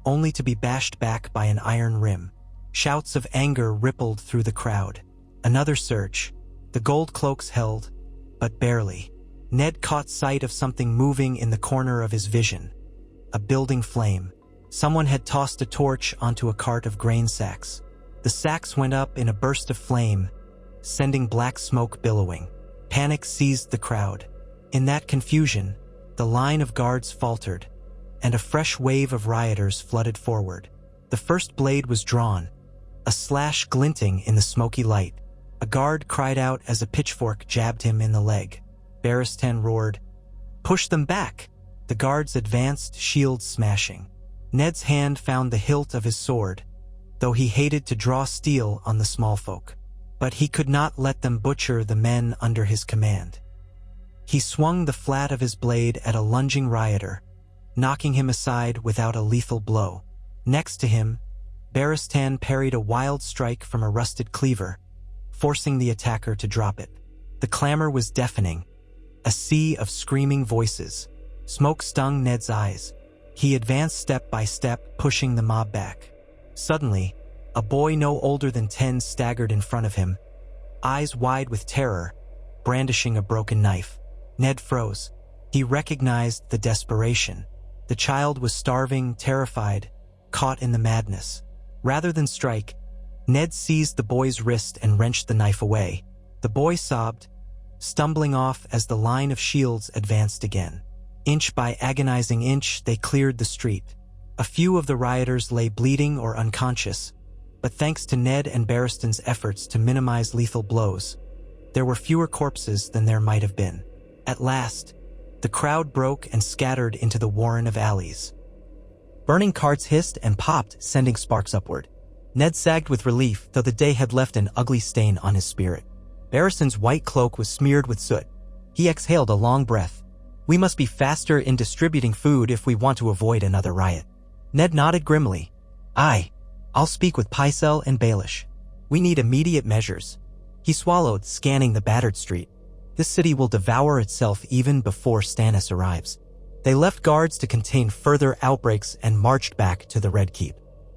only to be bashed back by an iron rim. Shouts of anger rippled through the crowd. Another surge. The gold cloaks held, but barely. Ned caught sight of something moving in the corner of his vision. A building flame. Someone had tossed a torch onto a cart of grain sacks. The sacks went up in a burst of flame, sending black smoke billowing. Panic seized the crowd. In that confusion, the line of guards faltered, and a fresh wave of rioters flooded forward. The first blade was drawn, a slash glinting in the smoky light. A guard cried out as a pitchfork jabbed him in the leg. Barristan roared, "Push them back!" The guards advanced, shields smashing. Ned's hand found the hilt of his sword, though he hated to draw steel on the small folk. But he could not let them butcher the men under his command. He swung the flat of his blade at a lunging rioter, knocking him aside without a lethal blow. Next to him, Barristan parried a wild strike from a rusted cleaver, forcing the attacker to drop it. The clamor was deafening, a sea of screaming voices. Smoke stung Ned's eyes. He advanced step by step, pushing the mob back. Suddenly, a boy no older than 10 staggered in front of him, eyes wide with terror, brandishing a broken knife. Ned froze. He recognized the desperation. The child was starving, terrified, caught in the madness. Rather than strike, Ned seized the boy's wrist and wrenched the knife away. The boy sobbed, stumbling off as the line of shields advanced again. Inch by agonizing inch, they cleared the street. A few of the rioters lay bleeding or unconscious, but thanks to Ned and Barristan's efforts to minimize lethal blows, there were fewer corpses than there might have been. At last, the crowd broke and scattered into the warren of alleys. Burning carts hissed and popped, sending sparks upward. Ned sagged with relief, though the day had left an ugly stain on his spirit. Barristan's white cloak was smeared with soot. He exhaled a long breath. "We must be faster in distributing food if we want to avoid another riot." Ned nodded grimly. "Aye, I'll speak with Pycelle and Baelish. We need immediate measures." He swallowed, scanning the battered street. This city will devour itself even before Stannis arrives. They left guards to contain further outbreaks and marched back to the Red Keep.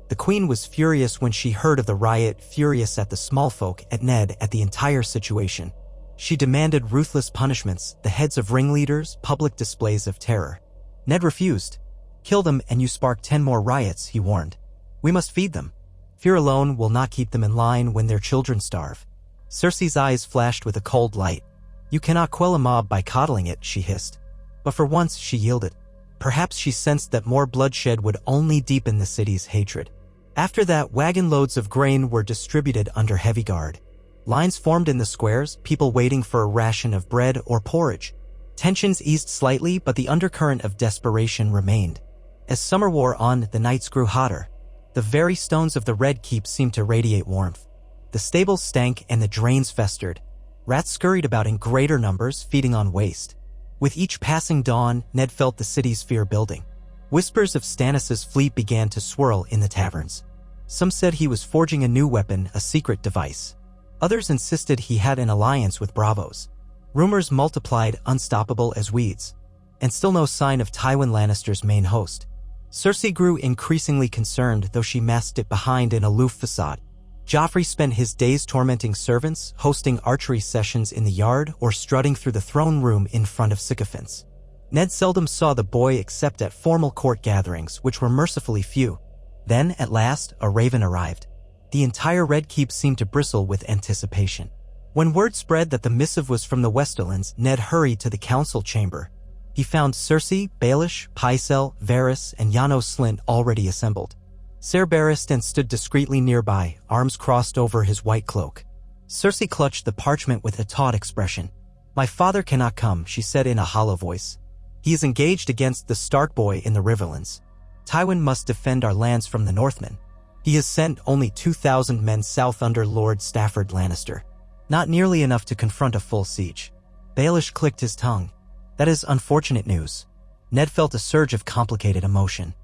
The Queen was furious when she heard of the riot, furious at the small folk, at Ned, at the entire situation. She demanded ruthless punishments, the heads of ringleaders, public displays of terror. Ned refused. "Kill them and you spark 10 more riots," he warned. "We must feed them. Fear alone will not keep them in line when their children starve." Cersei's eyes flashed with a cold light. "You cannot quell a mob by coddling it," she hissed. But for once she yielded. Perhaps she sensed that more bloodshed would only deepen the city's hatred. After that, wagon loads of grain were distributed under heavy guard. Lines formed in the squares, people waiting for a ration of bread or porridge. Tensions eased slightly, but the undercurrent of desperation remained. As summer wore on, the nights grew hotter. The very stones of the Red Keep seemed to radiate warmth. The stables stank and the drains festered. Rats scurried about in greater numbers, feeding on waste. With each passing dawn, Ned felt the city's fear building. Whispers of Stannis' fleet began to swirl in the taverns. Some said he was forging a new weapon, a secret device. Others insisted he had an alliance with Bravos. Rumors multiplied, unstoppable as weeds. And still no sign of Tywin Lannister's main host. Cersei grew increasingly concerned, though she masked it behind an aloof facade. Joffrey spent his days tormenting servants, hosting archery sessions in the yard, or strutting through the throne room in front of sycophants. Ned seldom saw the boy except at formal court gatherings, which were mercifully few. Then, at last, a raven arrived. The entire Red Keep seemed to bristle with anticipation. When word spread that the missive was from the Westerlands, Ned hurried to the council chamber. He found Cersei, Baelish, Pycelle, Varys, and Janos Slynt already assembled. Ser Barristan stood discreetly nearby, arms crossed over his white cloak. Cersei clutched the parchment with a taut expression. "My father cannot come," she said in a hollow voice. "He is engaged against the Stark boy in the Riverlands. Tywin must defend our lands from the Northmen. He has sent only 2,000 men south under Lord Stafford Lannister. Not nearly enough to confront a full siege." Baelish clicked his tongue. "That is unfortunate news." Ned felt a surge of complicated emotion.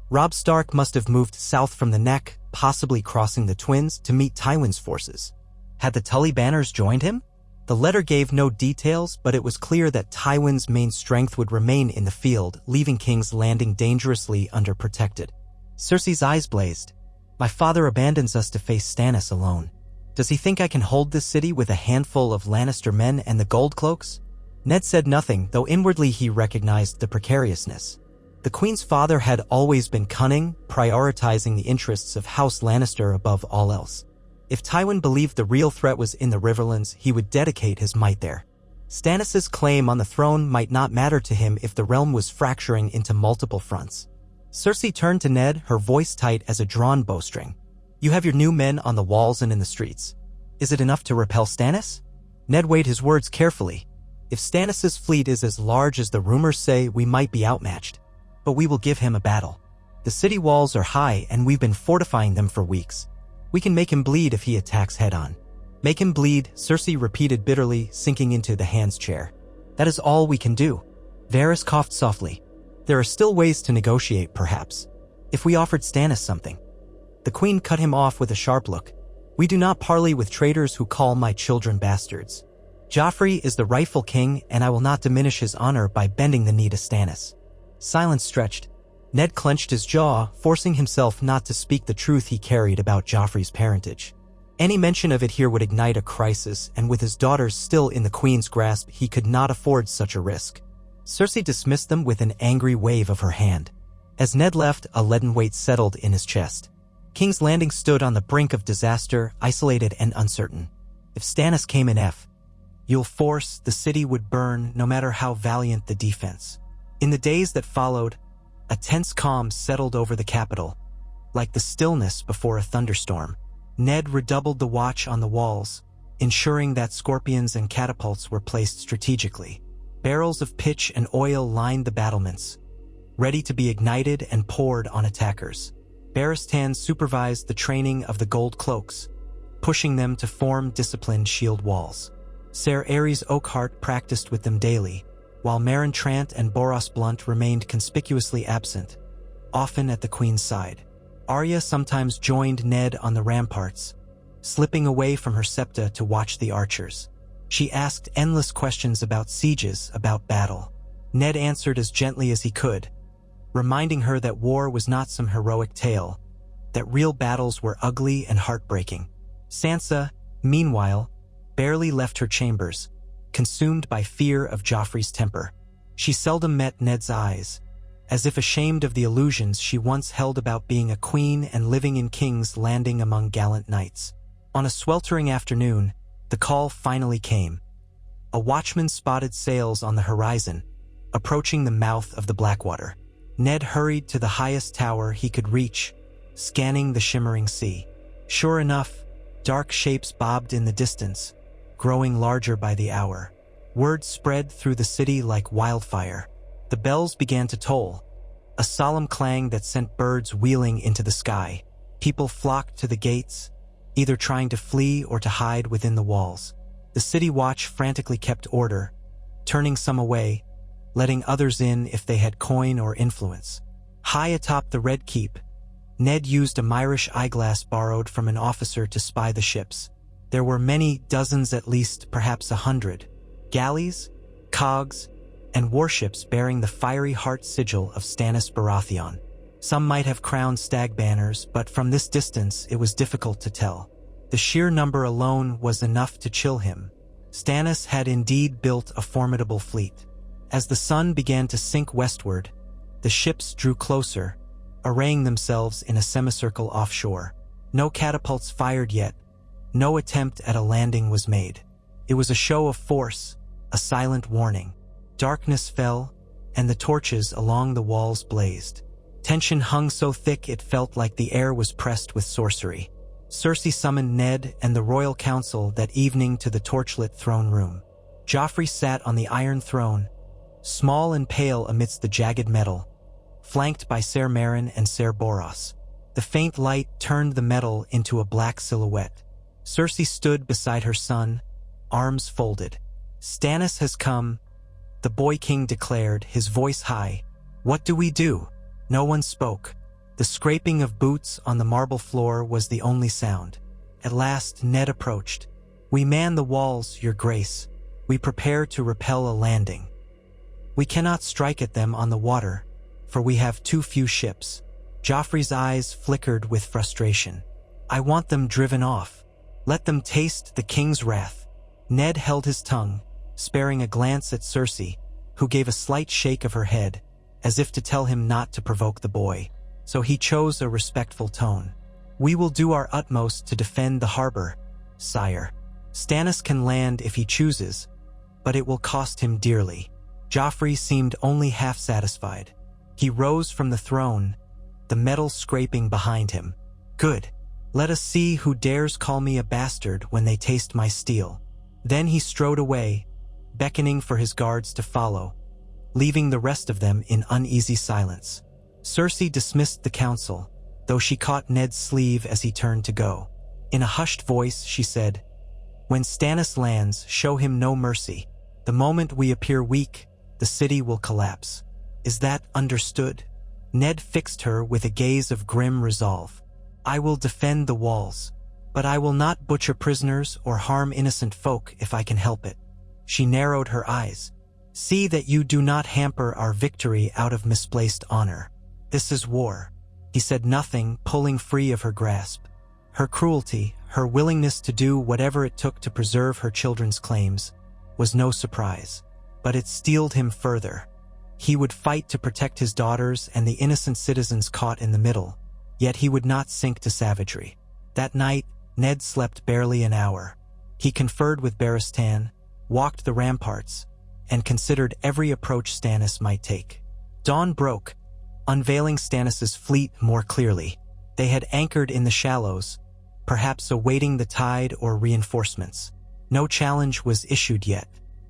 Robb Stark must have moved south from the Neck, possibly crossing the Twins, to meet Tywin's forces. Had the Tully Banners joined him? The letter gave no details, but it was clear that Tywin's main strength would remain in the field, leaving King's Landing dangerously underprotected. Cersei's eyes blazed. My father abandons us to face Stannis alone. Does he think I can hold this city with a handful of Lannister men and the gold cloaks? Ned said nothing, though inwardly he recognized the precariousness. The Queen's father had always been cunning, prioritizing the interests of House Lannister above all else. If Tywin believed the real threat was in the Riverlands, he would dedicate his might there. Stannis' claim on the throne might not matter to him if the realm was fracturing into multiple fronts. Cersei turned to Ned, her voice tight as a drawn bowstring. You have your new men on the walls and in the streets. Is it enough to repel Stannis? Ned weighed his words carefully. If Stannis' fleet is as large as the rumors say, we might be outmatched. But we will give him a battle. The city walls are high and we've been fortifying them for weeks. We can make him bleed if he attacks head-on. Make him bleed, Cersei repeated bitterly, sinking into the hand's chair. That is all we can do. Varys coughed softly. There are still ways to negotiate, perhaps. If we offered Stannis something. The Queen cut him off with a sharp look. We do not parley with traitors who call my children bastards. Joffrey is the rightful king, and I will not diminish his honor by bending the knee to Stannis. Silence stretched. Ned clenched his jaw, forcing himself not to speak the truth he carried about Joffrey's parentage. Any mention of it here would ignite a crisis, and with his daughters still in the Queen's grasp, he could not afford such a risk. Cersei dismissed them with an angry wave of her hand. As Ned left, a leaden weight settled in his chest. King's Landing stood on the brink of disaster, isolated and uncertain. If Stannis came in full force, the city would burn, no matter how valiant the defense. In the days that followed, a tense calm settled over the capital, like the stillness before a thunderstorm. Ned redoubled the watch on the walls, ensuring that scorpions and catapults were placed strategically. Barrels of pitch and oil lined the battlements, ready to be ignited and poured on attackers. Barristan supervised the training of the gold cloaks, pushing them to form disciplined shield walls. Ser Aerys Oakhart practiced with them daily, while Meryn Trant and Boros Blunt remained conspicuously absent, often at the Queen's side. Arya sometimes joined Ned on the ramparts, slipping away from her septa to watch the archers. She asked endless questions about sieges, about battle. Ned answered as gently as he could, reminding her that war was not some heroic tale, that real battles were ugly and heartbreaking. Sansa, meanwhile, barely left her chambers, consumed by fear of Joffrey's temper. She seldom met Ned's eyes, as if ashamed of the illusions she once held about being a queen and living in King's Landing among gallant knights. On a sweltering afternoon, the call finally came. A watchman spotted sails on the horizon, approaching the mouth of the Blackwater. Ned hurried to the highest tower he could reach, scanning the shimmering sea. Sure enough, dark shapes bobbed in the distance, growing larger by the hour. Word spread through the city like wildfire. The bells began to toll, a solemn clang that sent birds wheeling into the sky. People flocked to the gates, either trying to flee or to hide within the walls. The city watch frantically kept order, turning some away, letting others in if they had coin or influence. High atop the Red Keep, Ned used a Myrish eyeglass borrowed from an officer to spy the ships. There were many, dozens at least, perhaps 100. Galleys, cogs, and warships bearing the fiery heart sigil of Stannis Baratheon. Some might have crowned stag banners, but from this distance it was difficult to tell. The sheer number alone was enough to chill him. Stannis had indeed built a formidable fleet. As the sun began to sink westward, the ships drew closer, arraying themselves in a semicircle offshore. No catapults fired yet. No attempt at a landing was made. It was a show of force, a silent warning. Darkness fell, and the torches along the walls blazed. Tension hung so thick it felt like the air was pressed with sorcery. Cersei summoned Ned and the royal council that evening to the torchlit throne room. Joffrey sat on the iron throne, small and pale amidst the jagged metal, flanked by Ser Meryn and Ser Boros. The faint light turned the metal into a black silhouette. Cersei stood beside her son, arms folded. Stannis has come, the boy king declared, his voice high. What do we do? No one spoke. The scraping of boots on the marble floor was the only sound. At last Ned approached, We man the walls, your grace. We prepare to repel a landing. We cannot strike at them on the water, for we have too few ships. Joffrey's eyes flickered with frustration. I want them driven off. Let them taste the king's wrath. Ned held his tongue, sparing a glance at Cersei, who gave a slight shake of her head, as if to tell him not to provoke the boy. So he chose a respectful tone. We will do our utmost to defend the harbor, sire. Stannis can land if he chooses, but it will cost him dearly. Joffrey seemed only half satisfied. He rose from the throne, the metal scraping behind him. Good. Let us see who dares call me a bastard when they taste my steel. Then he strode away, beckoning for his guards to follow, leaving the rest of them in uneasy silence. Cersei dismissed the council, though she caught Ned's sleeve as he turned to go. In a hushed voice, she said, "When Stannis lands, show him no mercy. The moment we appear weak, the city will collapse. Is that understood?" Ned fixed her with a gaze of grim resolve. "I will defend the walls, but I will not butcher prisoners or harm innocent folk if I can help it." She narrowed her eyes. "See that you do not hamper our victory out of misplaced honor. This is war." He said nothing, pulling free of her grasp. Her cruelty, her willingness to do whatever it took to preserve her children's claims, was no surprise. But it steeled him further. He would fight to protect his daughters and the innocent citizens caught in the middle, yet he would not sink to savagery. That night, Ned slept barely an hour. He conferred with Barristan, walked the ramparts, and considered every approach Stannis might take. Dawn broke, unveiling Stannis's fleet more clearly. They had anchored in the shallows, perhaps awaiting the tide or reinforcements. No challenge was issued yet,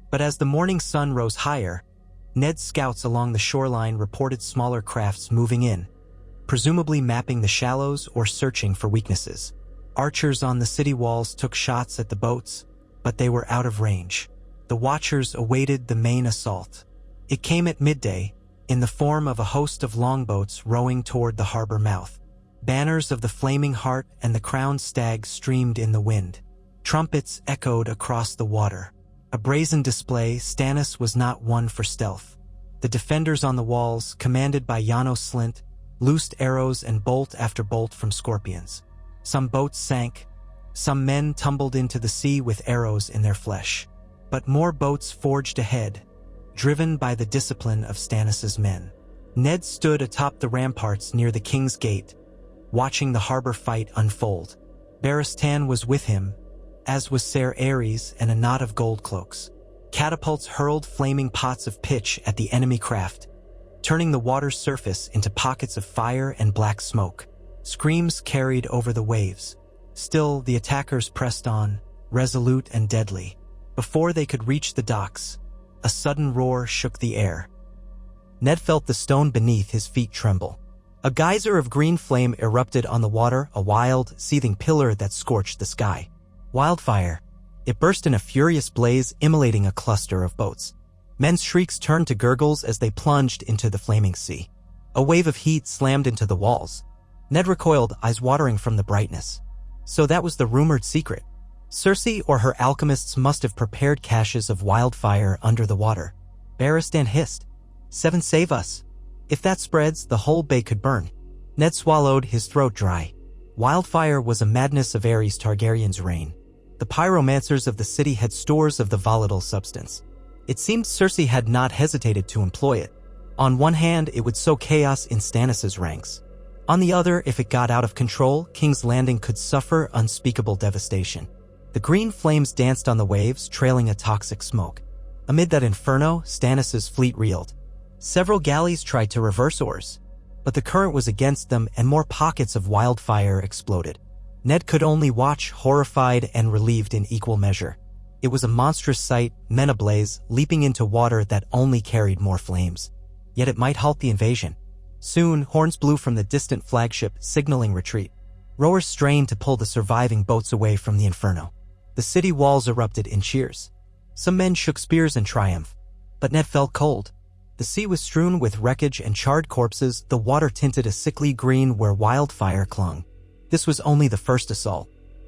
but as the morning sun rose higher, Ned's scouts along the shoreline reported smaller crafts moving in, presumably mapping the shallows or searching for weaknesses. Archers on the city walls took shots at the boats, but they were out of range. The watchers awaited the main assault. It came at midday, in the form of a host of longboats rowing toward the harbor mouth. Banners of the Flaming Heart and the Crowned Stag streamed in the wind. Trumpets echoed across the water. A brazen display, Stannis was not one for stealth. The defenders on the walls, commanded by Yano Slint, loosed arrows and bolt after bolt from scorpions. Some boats sank, some men tumbled into the sea with arrows in their flesh. But more boats forged ahead, driven by the discipline of Stannis's men. Ned stood atop the ramparts near the King's Gate, watching the harbor fight unfold. Barristan was with him, as was Ser Ares and a knot of gold cloaks. Catapults hurled flaming pots of pitch at the enemy craft, turning the water's surface into pockets of fire and black smoke. Screams carried over the waves. Still, the attackers pressed on, resolute and deadly. Before they could reach the docks, a sudden roar shook the air. Ned felt the stone beneath his feet tremble. A geyser of green flame erupted on the water, a wild, seething pillar that scorched the sky. Wildfire. It burst in a furious blaze, immolating a cluster of boats. Men's shrieks turned to gurgles as they plunged into the flaming sea. A wave of heat slammed into the walls. Ned recoiled, eyes watering from the brightness. So that was the rumored secret. Cersei or her alchemists must have prepared caches of wildfire under the water. Barristan hissed, "Seven, save us. If that spreads, the whole bay could burn." Ned swallowed, his throat dry. Wildfire was a madness of Aerys Targaryen's reign. The pyromancers of the city had stores of the volatile substance. It seemed Cersei had not hesitated to employ it. On one hand, it would sow chaos in Stannis' ranks. On the other, if it got out of control, King's Landing could suffer unspeakable devastation. The green flames danced on the waves, trailing a toxic smoke. Amid that inferno, Stannis' fleet reeled. Several galleys tried to reverse oars, but the current was against them and more pockets of wildfire exploded. Ned could only watch, horrified and relieved in equal measure. It was a monstrous sight, men ablaze, leaping into water that only carried more flames. Yet it might halt the invasion. Soon, horns blew from the distant flagship, signaling retreat. Rowers strained to pull the surviving boats away from the inferno. The city walls erupted in cheers. Some men shook spears in triumph, but Ned felt cold. The sea was strewn with wreckage and charred corpses, the water tinted a sickly green where wildfire clung. This was only the first assault.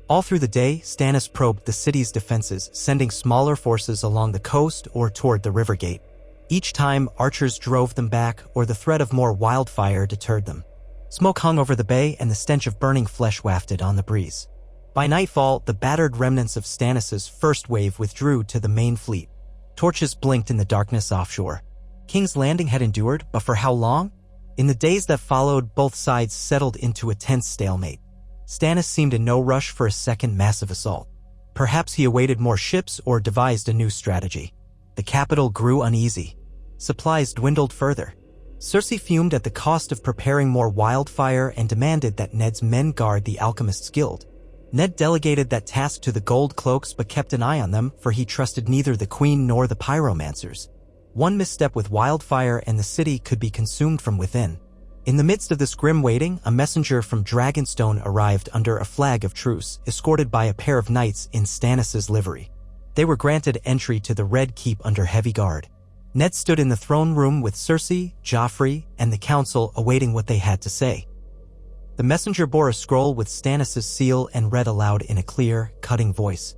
All through the day, Stannis probed the city's defenses, sending smaller forces along the coast or toward the river gate. Each time, archers drove them back, or the threat of more wildfire deterred them. Smoke hung over the bay, and the stench of burning flesh wafted on the breeze. By nightfall, the battered remnants of Stannis' first wave withdrew to the main fleet. Torches blinked in the darkness offshore. King's Landing had endured, but for how long? In the days that followed, both sides settled into a tense stalemate. Stannis seemed in no rush for a second massive assault. Perhaps he awaited more ships or devised a new strategy. The capital grew uneasy. Supplies dwindled further. Cersei fumed at the cost of preparing more wildfire and demanded that Ned's men guard the Alchemists' Guild. Ned delegated that task to the Gold Cloaks but kept an eye on them, for he trusted neither the Queen nor the Pyromancers. One misstep with wildfire and the city could be consumed from within. In the midst of this grim waiting, a messenger from Dragonstone arrived under a flag of truce, escorted by a pair of knights in Stannis' livery. They were granted entry to the Red Keep under heavy guard. Ned stood in the throne room with Cersei, Joffrey, and the council awaiting what they had to say. The messenger bore a scroll with Stannis' seal and read aloud in a clear, cutting voice.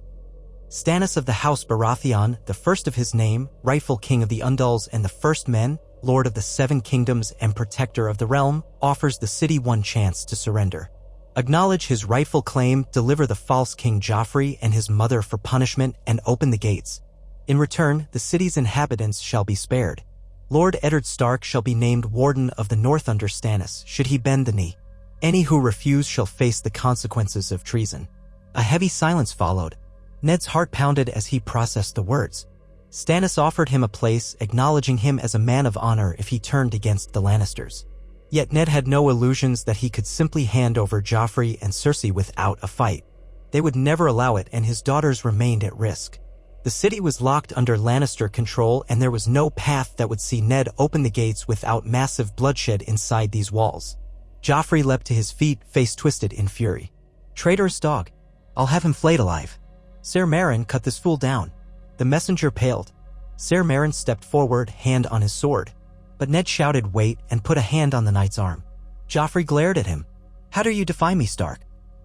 Stannis of the House Baratheon, the first of his name, rightful king of the Undulls and the First Men, Lord of the Seven Kingdoms and protector of the realm, offers the city one chance to surrender. Acknowledge his rightful claim, deliver the false King Joffrey and his mother for punishment, and open the gates. In return, the city's inhabitants shall be spared. Lord Eddard Stark shall be named Warden of the North under Stannis, should he bend the knee. Any who refuse shall face the consequences of treason. A heavy silence followed. Ned's heart pounded as he processed the words. Stannis offered him a place, acknowledging him as a man of honor if he turned against the Lannisters. Yet Ned had no illusions that he could simply hand over Joffrey and Cersei without a fight. They would never allow it, and his daughters remained at risk. The city was locked under Lannister control, and there was no path that would see Ned open the gates without massive bloodshed inside these walls. Joffrey leapt to his feet, face twisted in fury. Traitorous dog. I'll have him flayed alive. Ser Meryn, cut this fool down. The messenger paled. Ser Meryn stepped forward, hand on his sword. But Ned shouted, wait, and put a hand on the knight's arm. Joffrey glared at him. How dare you defy me, Stark?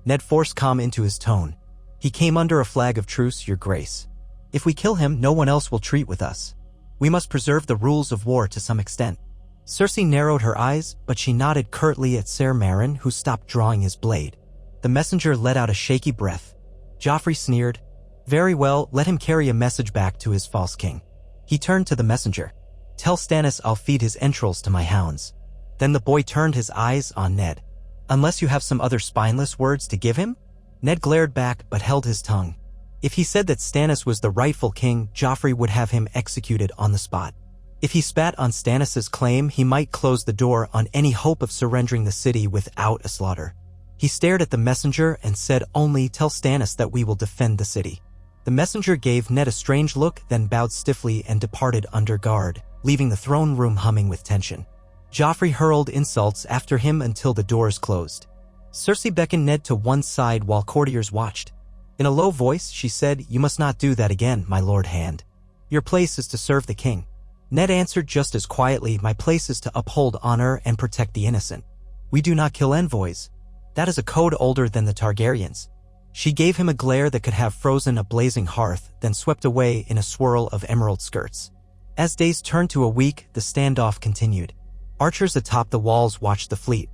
Ned forced calm into his tone. He came under a flag of truce, your grace. If we kill him, no one else will treat with us. We must preserve the rules of war to some extent. Cersei narrowed her eyes, but she nodded curtly at Ser Meryn, who stopped drawing his blade. The messenger let out a shaky breath. Joffrey sneered. Very well, let him carry a message back to his false king. He turned to the messenger. Tell Stannis I'll feed his entrails to my hounds. Then the boy turned his eyes on Ned. Unless you have some other spineless words to give him? Ned glared back but held his tongue. If he said that Stannis was the rightful king, Joffrey would have him executed on the spot. If he spat on Stannis' claim, he might close the door on any hope of surrendering the city without a slaughter. He stared at the messenger and said, only tell Stannis that we will defend the city. The messenger gave Ned a strange look, then bowed stiffly and departed under guard, leaving the throne room humming with tension. Joffrey hurled insults after him until the doors closed. Cersei beckoned Ned to one side while courtiers watched. In a low voice, she said, you must not do that again, my lord Hand. Your place is to serve the king. Ned answered just as quietly, my place is to uphold honor and protect the innocent. We do not kill envoys. That is a code older than the Targaryens. She gave him a glare that could have frozen a blazing hearth, then swept away in a swirl of emerald skirts. As days turned to a week, the standoff continued. Archers atop the walls watched the fleet.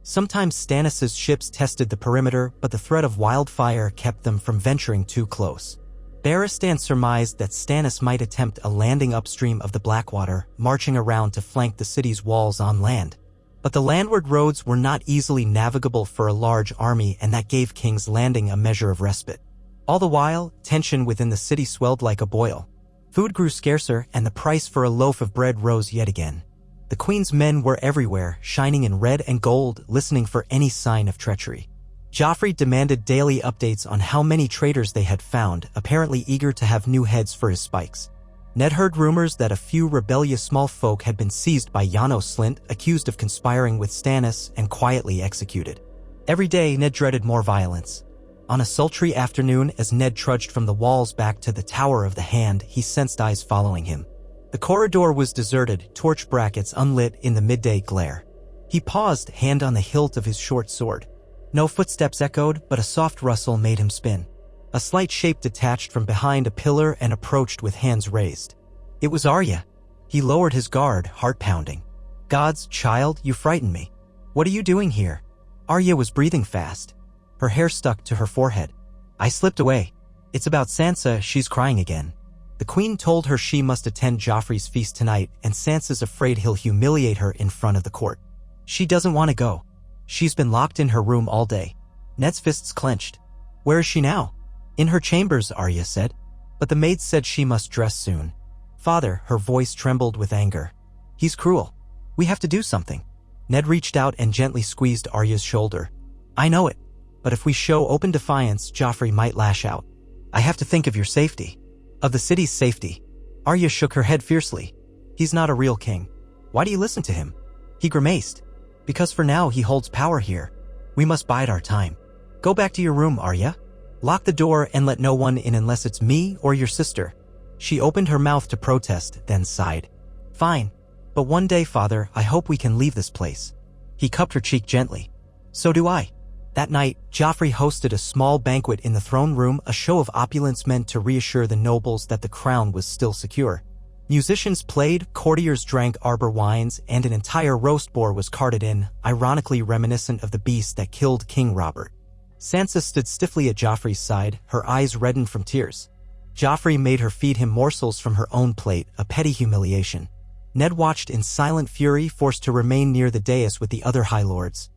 Sometimes Stannis' ships tested the perimeter, but the threat of wildfire kept them from venturing too close. Barristan surmised that Stannis might attempt a landing upstream of the Blackwater, marching around to flank the city's walls on land. But the landward roads were not easily navigable for a large army, and that gave King's Landing a measure of respite. All the while, tension within the city swelled like a boil. Food grew scarcer, and the price for a loaf of bread rose yet again. The Queen's men were everywhere, shining in red and gold, listening for any sign of treachery. Joffrey demanded daily updates on how many traitors they had found, apparently eager to have new heads for his spikes. Ned heard rumors that a few rebellious small folk had been seized by Janos Slynt, accused of conspiring with Stannis, and quietly executed. Every day, Ned dreaded more violence. On a sultry afternoon, as Ned trudged from the walls back to the Tower of the Hand, he sensed eyes following him. The corridor was deserted, torch brackets unlit in the midday glare. He paused, hand on the hilt of his short sword. No footsteps echoed, but a soft rustle made him spin. A slight shape detached from behind a pillar and approached with hands raised. It was Arya. He lowered his guard, heart pounding. "God's child, you frighten me. What are you doing here?" Arya was breathing fast. Her hair stuck to her forehead. "I slipped away. It's about Sansa, she's crying again. The queen told her she must attend Joffrey's feast tonight, and Sansa's afraid he'll humiliate her in front of the court. She doesn't want to go. She's been locked in her room all day." Ned's fists clenched. "Where is she now?" "In her chambers," Arya said. "But the maid said she must dress soon." "Father," her voice trembled with anger. "He's cruel. We have to do something." Ned reached out and gently squeezed Arya's shoulder. "I know it, but if we show open defiance, Joffrey might lash out. I have to think of your safety. Of the city's safety." Arya shook her head fiercely. "He's not a real king. Why do you listen to him?" He grimaced. "Because for now he holds power here. We must bide our time. Go back to your room, Arya. Lock the door and let no one in unless it's me or your sister." She opened her mouth to protest, then sighed. "Fine. But one day, Father, I hope we can leave this place." He cupped her cheek gently. "So do I." That night, Joffrey hosted a small banquet in the throne room, a show of opulence meant to reassure the nobles that the crown was still secure. Musicians played, courtiers drank arbor wines, and an entire roast boar was carted in, ironically reminiscent of the beast that killed King Robert. Sansa stood stiffly at Joffrey's side, her eyes reddened from tears. Joffrey made her feed him morsels from her own plate, a petty humiliation. Ned watched in silent fury, forced to remain near the dais with the other High Lords.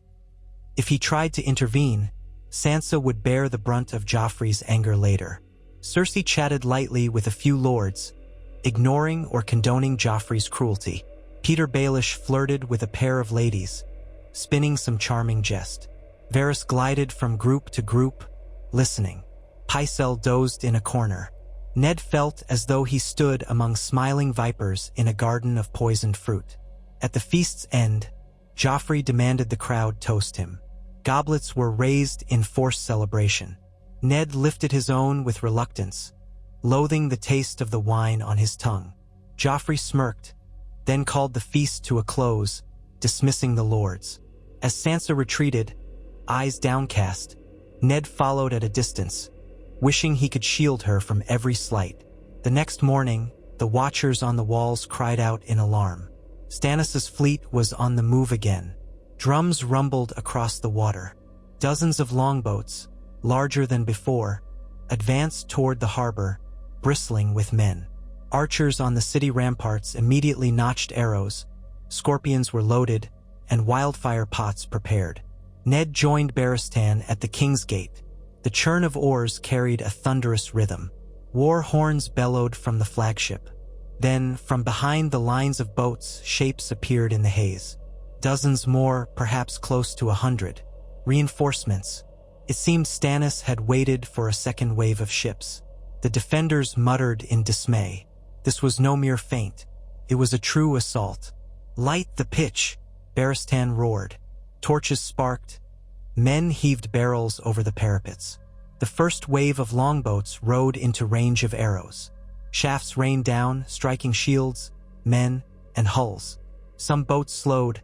If he tried to intervene, Sansa would bear the brunt of Joffrey's anger later. Cersei chatted lightly with a few lords, ignoring or condoning Joffrey's cruelty. Peter Baelish flirted with a pair of ladies, spinning some charming jest. Varys glided from group to group, listening. Pycelle dozed in a corner. Ned felt as though he stood among smiling vipers in a garden of poisoned fruit. At the feast's end, Joffrey demanded the crowd toast him. Goblets were raised in forced celebration. Ned lifted his own with reluctance, loathing the taste of the wine on his tongue. Joffrey smirked, then called the feast to a close, dismissing the lords. As Sansa retreated, eyes downcast, Ned followed at a distance, wishing he could shield her from every slight. The next morning, the watchers on the walls cried out in alarm. Stannis' fleet was on the move again. Drums rumbled across the water. Dozens of longboats, larger than before, advanced toward the harbor, bristling with men. Archers on the city ramparts immediately notched arrows, scorpions were loaded, and wildfire pots prepared. Ned joined Barristan at the King's Gate. The churn of oars carried a thunderous rhythm. War horns bellowed from the flagship. Then, from behind the lines of boats, shapes appeared in the haze. Dozens more, perhaps close to 100. Reinforcements. It seemed Stannis had waited for a second wave of ships. The defenders muttered in dismay. This was no mere feint. It was a true assault. "Light the pitch!" Barristan roared. Torches sparked. Men heaved barrels over the parapets. The first wave of longboats rode into range of arrows. Shafts rained down, striking shields, men, and hulls. Some boats slowed,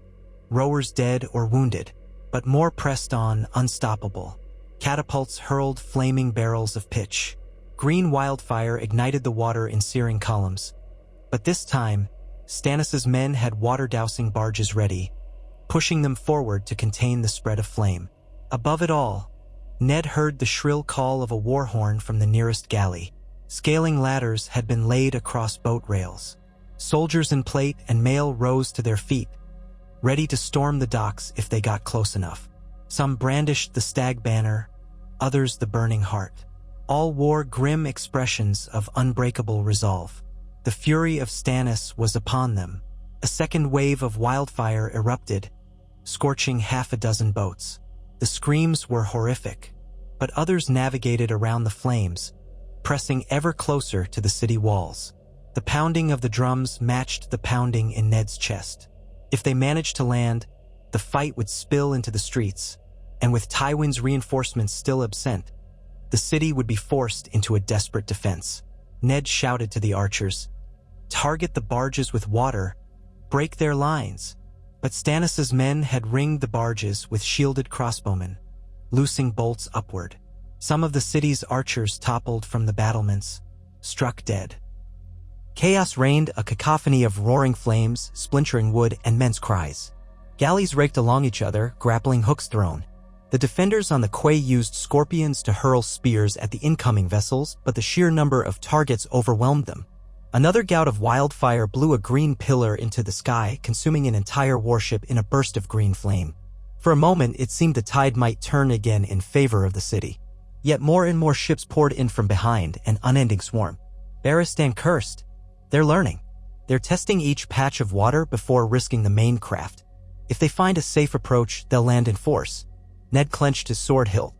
rowers dead or wounded, but more pressed on, unstoppable. Catapults hurled flaming barrels of pitch. Green wildfire ignited the water in searing columns. But this time, Stannis' men had water-dousing barges ready, pushing them forward to contain the spread of flame. Above it all, Ned heard the shrill call of a war horn from the nearest galley. Scaling ladders had been laid across boat rails. Soldiers in plate and mail rose to their feet, ready to storm the docks if they got close enough. Some brandished the stag banner, others the burning heart. All wore grim expressions of unbreakable resolve. The fury of Stannis was upon them. A second wave of wildfire erupted, scorching half a dozen boats. The screams were horrific, but others navigated around the flames, pressing ever closer to the city walls. The pounding of the drums matched the pounding in Ned's chest. If they managed to land, the fight would spill into the streets, and with Tywin's reinforcements still absent, the city would be forced into a desperate defense. Ned shouted to the archers, "Target the barges with water, break their lines." But Stannis' men had ringed the barges with shielded crossbowmen. loosing bolts upward. Some of the city's archers toppled from the battlements, struck dead. Chaos reigned, a cacophony of roaring flames, splintering wood, and men's cries. Galleys raked along each other, grappling hooks thrown. The defenders on the quay used scorpions to hurl spears at the incoming vessels, but the sheer number of targets overwhelmed them. Another gout of wildfire blew a green pillar into the sky, consuming an entire warship in a burst of green flame. For a moment, it seemed the tide might turn again in favor of the city. Yet more and more ships poured in from behind, an unending swarm. Barristan cursed. They're learning. They're testing each patch of water before risking the main craft. If they find a safe approach, they'll land in force. Ned clenched his sword hilt.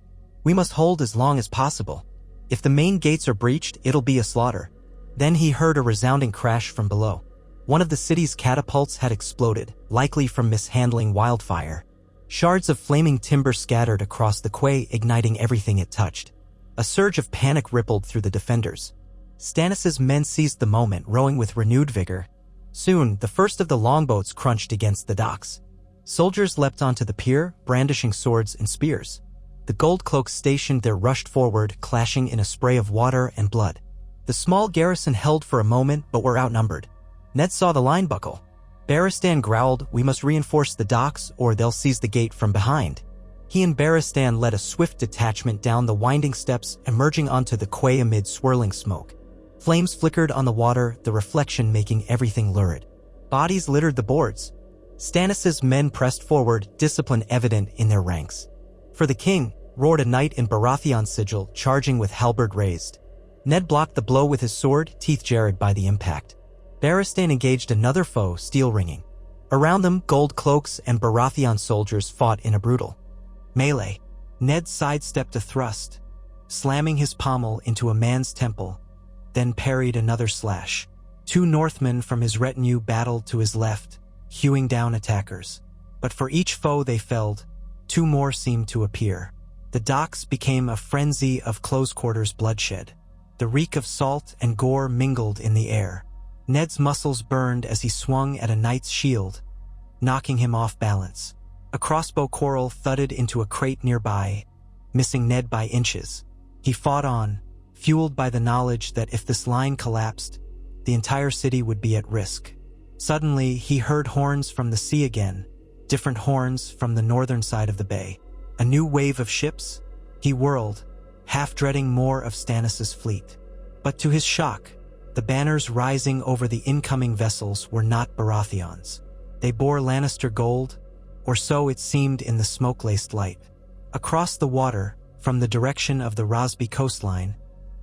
We must hold as long as possible. If the main gates are breached, it'll be a slaughter. Then he heard a resounding crash from below. One of the city's catapults had exploded, likely from mishandling wildfire. Shards of flaming timber scattered across the quay, igniting everything it touched. A surge of panic rippled through the defenders. Stannis' men seized the moment, rowing with renewed vigor. Soon, the first of the longboats crunched against the docks. Soldiers leapt onto the pier, brandishing swords and spears. The gold cloaks stationed there rushed forward, clashing in a spray of water and blood. The small garrison held for a moment, but were outnumbered. Ned saw the line buckle. Barristan growled, "We must reinforce the docks, or they'll seize the gate from behind." He and Barristan led a swift detachment down the winding steps, emerging onto the quay amid swirling smoke. Flames flickered on the water, the reflection making everything lurid. Bodies littered the boards. Stannis' men pressed forward, discipline evident in their ranks. "For the king," roared a knight in Baratheon sigil, charging with halberd raised. Ned blocked the blow with his sword, teeth jarred by the impact. Barristan engaged another foe, steel ringing. Around them, gold cloaks and Baratheon soldiers fought in a brutal melee. Ned sidestepped a thrust, slamming his pommel into a man's temple, then parried another slash. Two Northmen from his retinue battled to his left, hewing down attackers. But for each foe they felled, two more seemed to appear. The docks became a frenzy of close-quarters bloodshed. The reek of salt and gore mingled in the air. Ned's muscles burned as he swung at a knight's shield, knocking him off balance. A crossbow quarrel thudded into a crate nearby, missing Ned by inches. He fought on, fueled by the knowledge that if this line collapsed, the entire city would be at risk. Suddenly, he heard horns from the sea again, different horns from the northern side of the bay. A new wave of ships? He whirled, half dreading more of Stannis' fleet. But to his shock, the banners rising over the incoming vessels were not Baratheons. They bore Lannister gold, or so it seemed in the smoke-laced light. Across the water, from the direction of the Rosby coastline,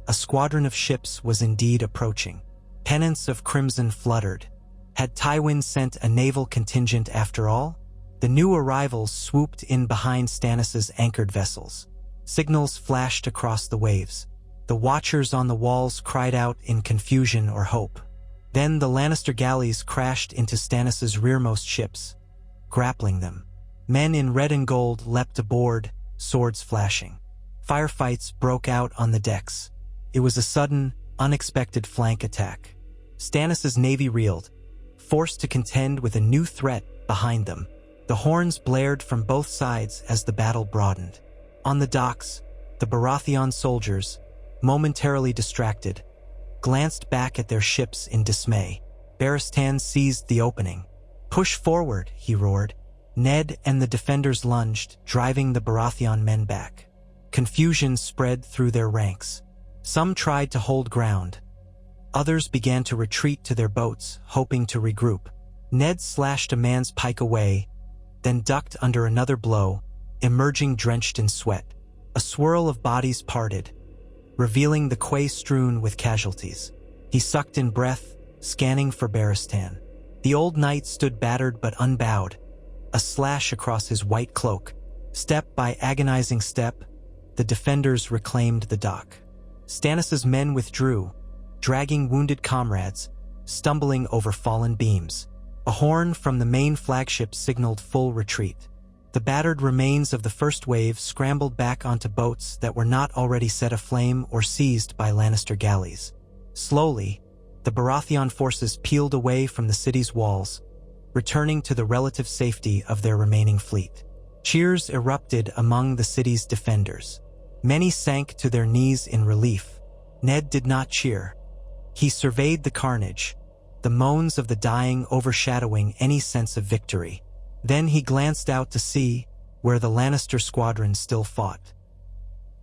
a squadron of ships was indeed approaching. Pennants of crimson fluttered. Had Tywin sent a naval contingent after all? The new arrivals swooped in behind Stannis' anchored vessels. Signals flashed across the waves. The watchers on the walls cried out in confusion or hope. Then the Lannister galleys crashed into Stannis' rearmost ships, grappling them. Men in red and gold leapt aboard, swords flashing. Firefights broke out on the decks. It was a sudden, unexpected flank attack. Stannis' navy reeled, forced to contend with a new threat behind them. The horns blared from both sides as the battle broadened. On the docks, the Baratheon soldiers, momentarily distracted, glanced back at their ships in dismay. Barristan seized the opening. "Push forward," he roared. Ned and the defenders lunged, driving the Baratheon men back. Confusion spread through their ranks. Some tried to hold ground. Others began to retreat to their boats, hoping to regroup. Ned slashed a man's pike away, then ducked under another blow, emerging drenched in sweat. A swirl of bodies parted, revealing the quay strewn with casualties. He sucked in breath, scanning for Barristan. The old knight stood battered but unbowed, a slash across his white cloak. Step by agonizing step, the defenders reclaimed the dock. Stannis' men withdrew, dragging wounded comrades, stumbling over fallen beams. A horn from the main flagship signaled full retreat. The battered remains of the first wave scrambled back onto boats that were not already set aflame or seized by Lannister galleys. Slowly, the Baratheon forces peeled away from the city's walls, returning to the relative safety of their remaining fleet. Cheers erupted among the city's defenders. Many sank to their knees in relief. Ned did not cheer. He surveyed the carnage, the moans of the dying overshadowing any sense of victory. Then he glanced out to sea, where the Lannister squadron still fought.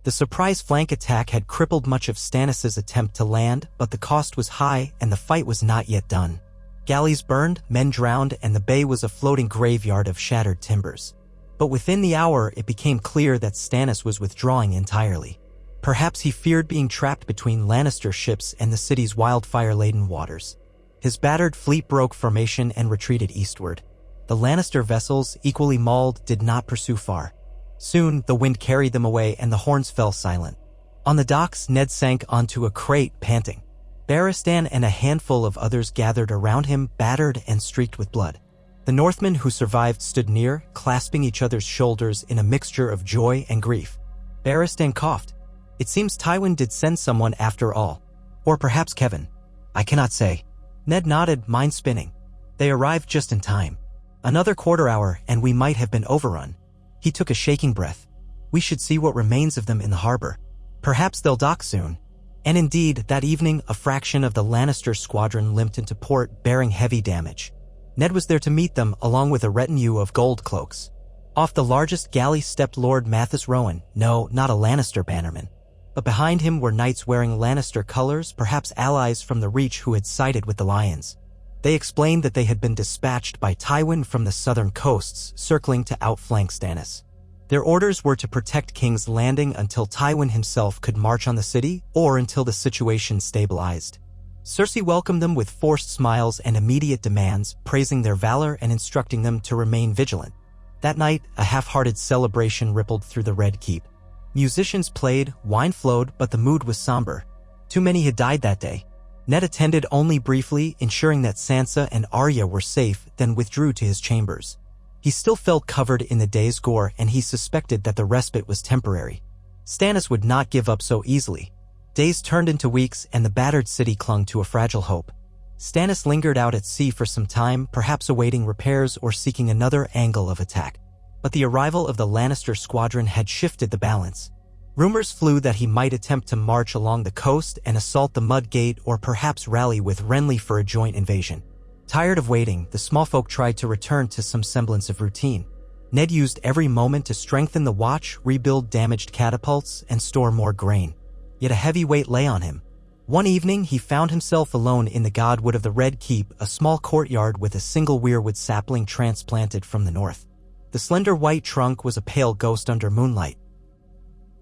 The surprise flank attack had crippled much of Stannis' attempt to land, but the cost was high and the fight was not yet done. Galleys burned, men drowned, and the bay was a floating graveyard of shattered timbers. But within the hour, it became clear that Stannis was withdrawing entirely. Perhaps he feared being trapped between Lannister ships and the city's wildfire-laden waters. His battered fleet broke formation and retreated eastward. The Lannister vessels, equally mauled, did not pursue far. Soon, the wind carried them away and the horns fell silent. On the docks, Ned sank onto a crate, panting. Barristan and a handful of others gathered around him, battered and streaked with blood. The Northmen who survived stood near, clasping each other's shoulders in a mixture of joy and grief. Barristan coughed. It seems Tywin did send someone after all. Or perhaps Kevin. I cannot say. Ned nodded, mind spinning. They arrived just in time. Another quarter hour and we might have been overrun. He took a shaking breath. We should see what remains of them in the harbor. Perhaps they'll dock soon. And indeed, that evening, a fraction of the Lannister squadron limped into port, bearing heavy damage. Ned was there to meet them, along with a retinue of gold cloaks. Off the largest galley stepped Lord Mathis Rowan, no, not a Lannister bannerman. But behind him were knights wearing Lannister colors, perhaps allies from the Reach who had sided with the Lions. They explained that they had been dispatched by Tywin from the southern coasts, circling to outflank Stannis. Their orders were to protect King's Landing until Tywin himself could march on the city, or until the situation stabilized. Cersei welcomed them with forced smiles and immediate demands, praising their valor and instructing them to remain vigilant. That night, a half-hearted celebration rippled through the Red Keep. Musicians played, wine flowed, but the mood was somber. Too many had died that day. Ned attended only briefly, ensuring that Sansa and Arya were safe, then withdrew to his chambers. He still felt covered in the day's gore, and he suspected that the respite was temporary. Stannis would not give up so easily. Days turned into weeks, and the battered city clung to a fragile hope. Stannis lingered out at sea for some time, perhaps awaiting repairs or seeking another angle of attack. But the arrival of the Lannister squadron had shifted the balance. Rumors flew that he might attempt to march along the coast and assault the Mud Gate, or perhaps rally with Renly for a joint invasion. Tired of waiting, the small folk tried to return to some semblance of routine. Ned used every moment to strengthen the watch, rebuild damaged catapults, and store more grain. Yet a heavy weight lay on him. One evening, he found himself alone in the Godwood of the Red Keep, a small courtyard with a single weirwood sapling transplanted from the north. The slender white trunk was a pale ghost under moonlight.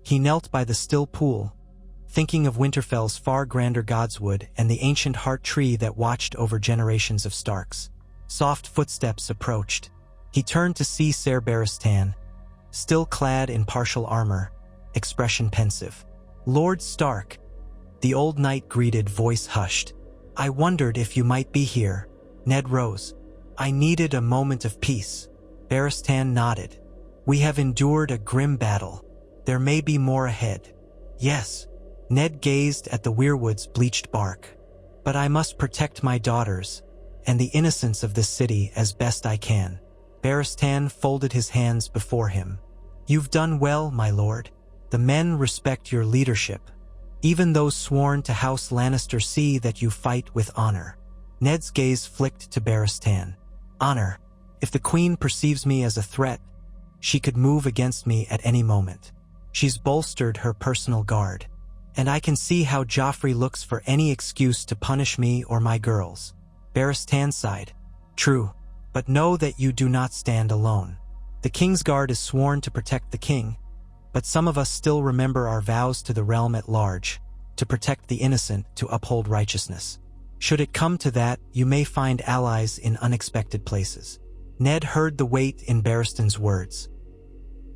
He knelt by the still pool, thinking of Winterfell's far grander Godswood and the ancient heart tree that watched over generations of Starks. Soft footsteps approached. He turned to see Ser Barristan, still clad in partial armor, expression pensive. "Lord Stark," the old knight greeted, voice hushed. "I wondered if you might be here." Ned rose. "I needed a moment of peace." Barristan nodded. "We have endured a grim battle. There may be more ahead." "Yes." Ned gazed at the weirwood's bleached bark. "But I must protect my daughters and the innocence of this city as best I can." Barristan folded his hands before him. "You've done well, my lord. The men respect your leadership. Even those sworn to House Lannister see that you fight with honor." Ned's gaze flicked to Barristan. "Honor. If the Queen perceives me as a threat, she could move against me at any moment. She's bolstered her personal guard. And I can see how Joffrey looks for any excuse to punish me or my girls." Barristan sighed. "True. But know that you do not stand alone. The Kingsguard is sworn to protect the king, but some of us still remember our vows to the realm at large, to protect the innocent, to uphold righteousness. Should it come to that, you may find allies in unexpected places." Ned heard the weight in Barristan's words.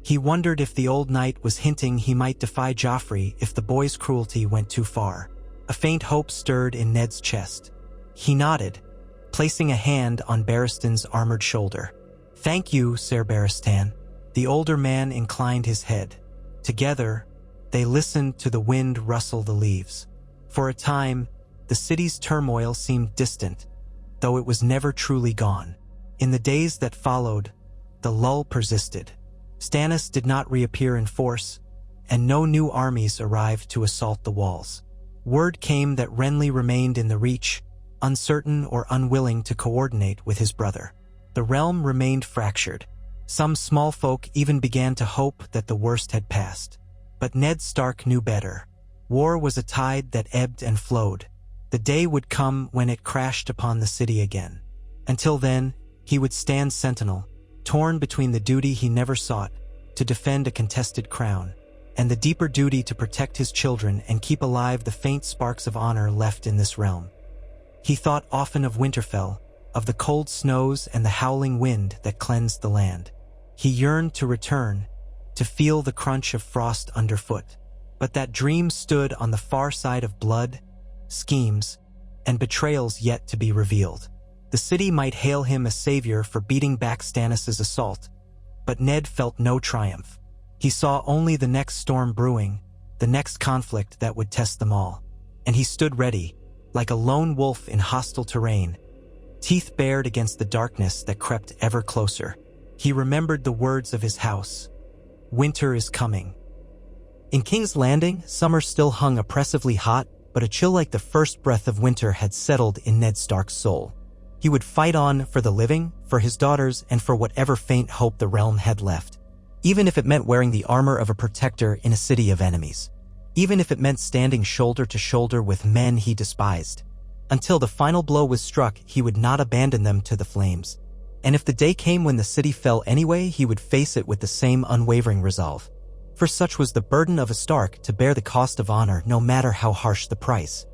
He wondered if the old knight was hinting he might defy Joffrey if the boy's cruelty went too far. A faint hope stirred in Ned's chest. He nodded, placing a hand on Barristan's armored shoulder. "Thank you, Ser Barristan." The older man inclined his head. Together, they listened to the wind rustle the leaves. For a time, the city's turmoil seemed distant, though it was never truly gone. In the days that followed, the lull persisted. Stannis did not reappear in force, and no new armies arrived to assault the walls. Word came that Renly remained in the Reach, uncertain or unwilling to coordinate with his brother. The realm remained fractured. Some small folk even began to hope that the worst had passed. But Ned Stark knew better. War was a tide that ebbed and flowed. The day would come when it crashed upon the city again. Until then, he would stand sentinel, torn between the duty he never sought, to defend a contested crown, and the deeper duty to protect his children and keep alive the faint sparks of honor left in this realm. He thought often of Winterfell, of the cold snows and the howling wind that cleansed the land. He yearned to return, to feel the crunch of frost underfoot. But that dream stood on the far side of blood, schemes, and betrayals yet to be revealed. The city might hail him a savior for beating back Stannis' assault, but Ned felt no triumph. He saw only the next storm brewing, the next conflict that would test them all. And he stood ready, like a lone wolf in hostile terrain, teeth bared against the darkness that crept ever closer. He remembered the words of his house. Winter is coming. In King's Landing, summer still hung oppressively hot, but a chill like the first breath of winter had settled in Ned Stark's soul. He would fight on for the living, for his daughters, and for whatever faint hope the realm had left. Even if it meant wearing the armor of a protector in a city of enemies. Even if it meant standing shoulder to shoulder with men he despised. Until the final blow was struck, he would not abandon them to the flames. And if the day came when the city fell anyway, he would face it with the same unwavering resolve. For such was the burden of a Stark, to bear the cost of honor no matter how harsh the price.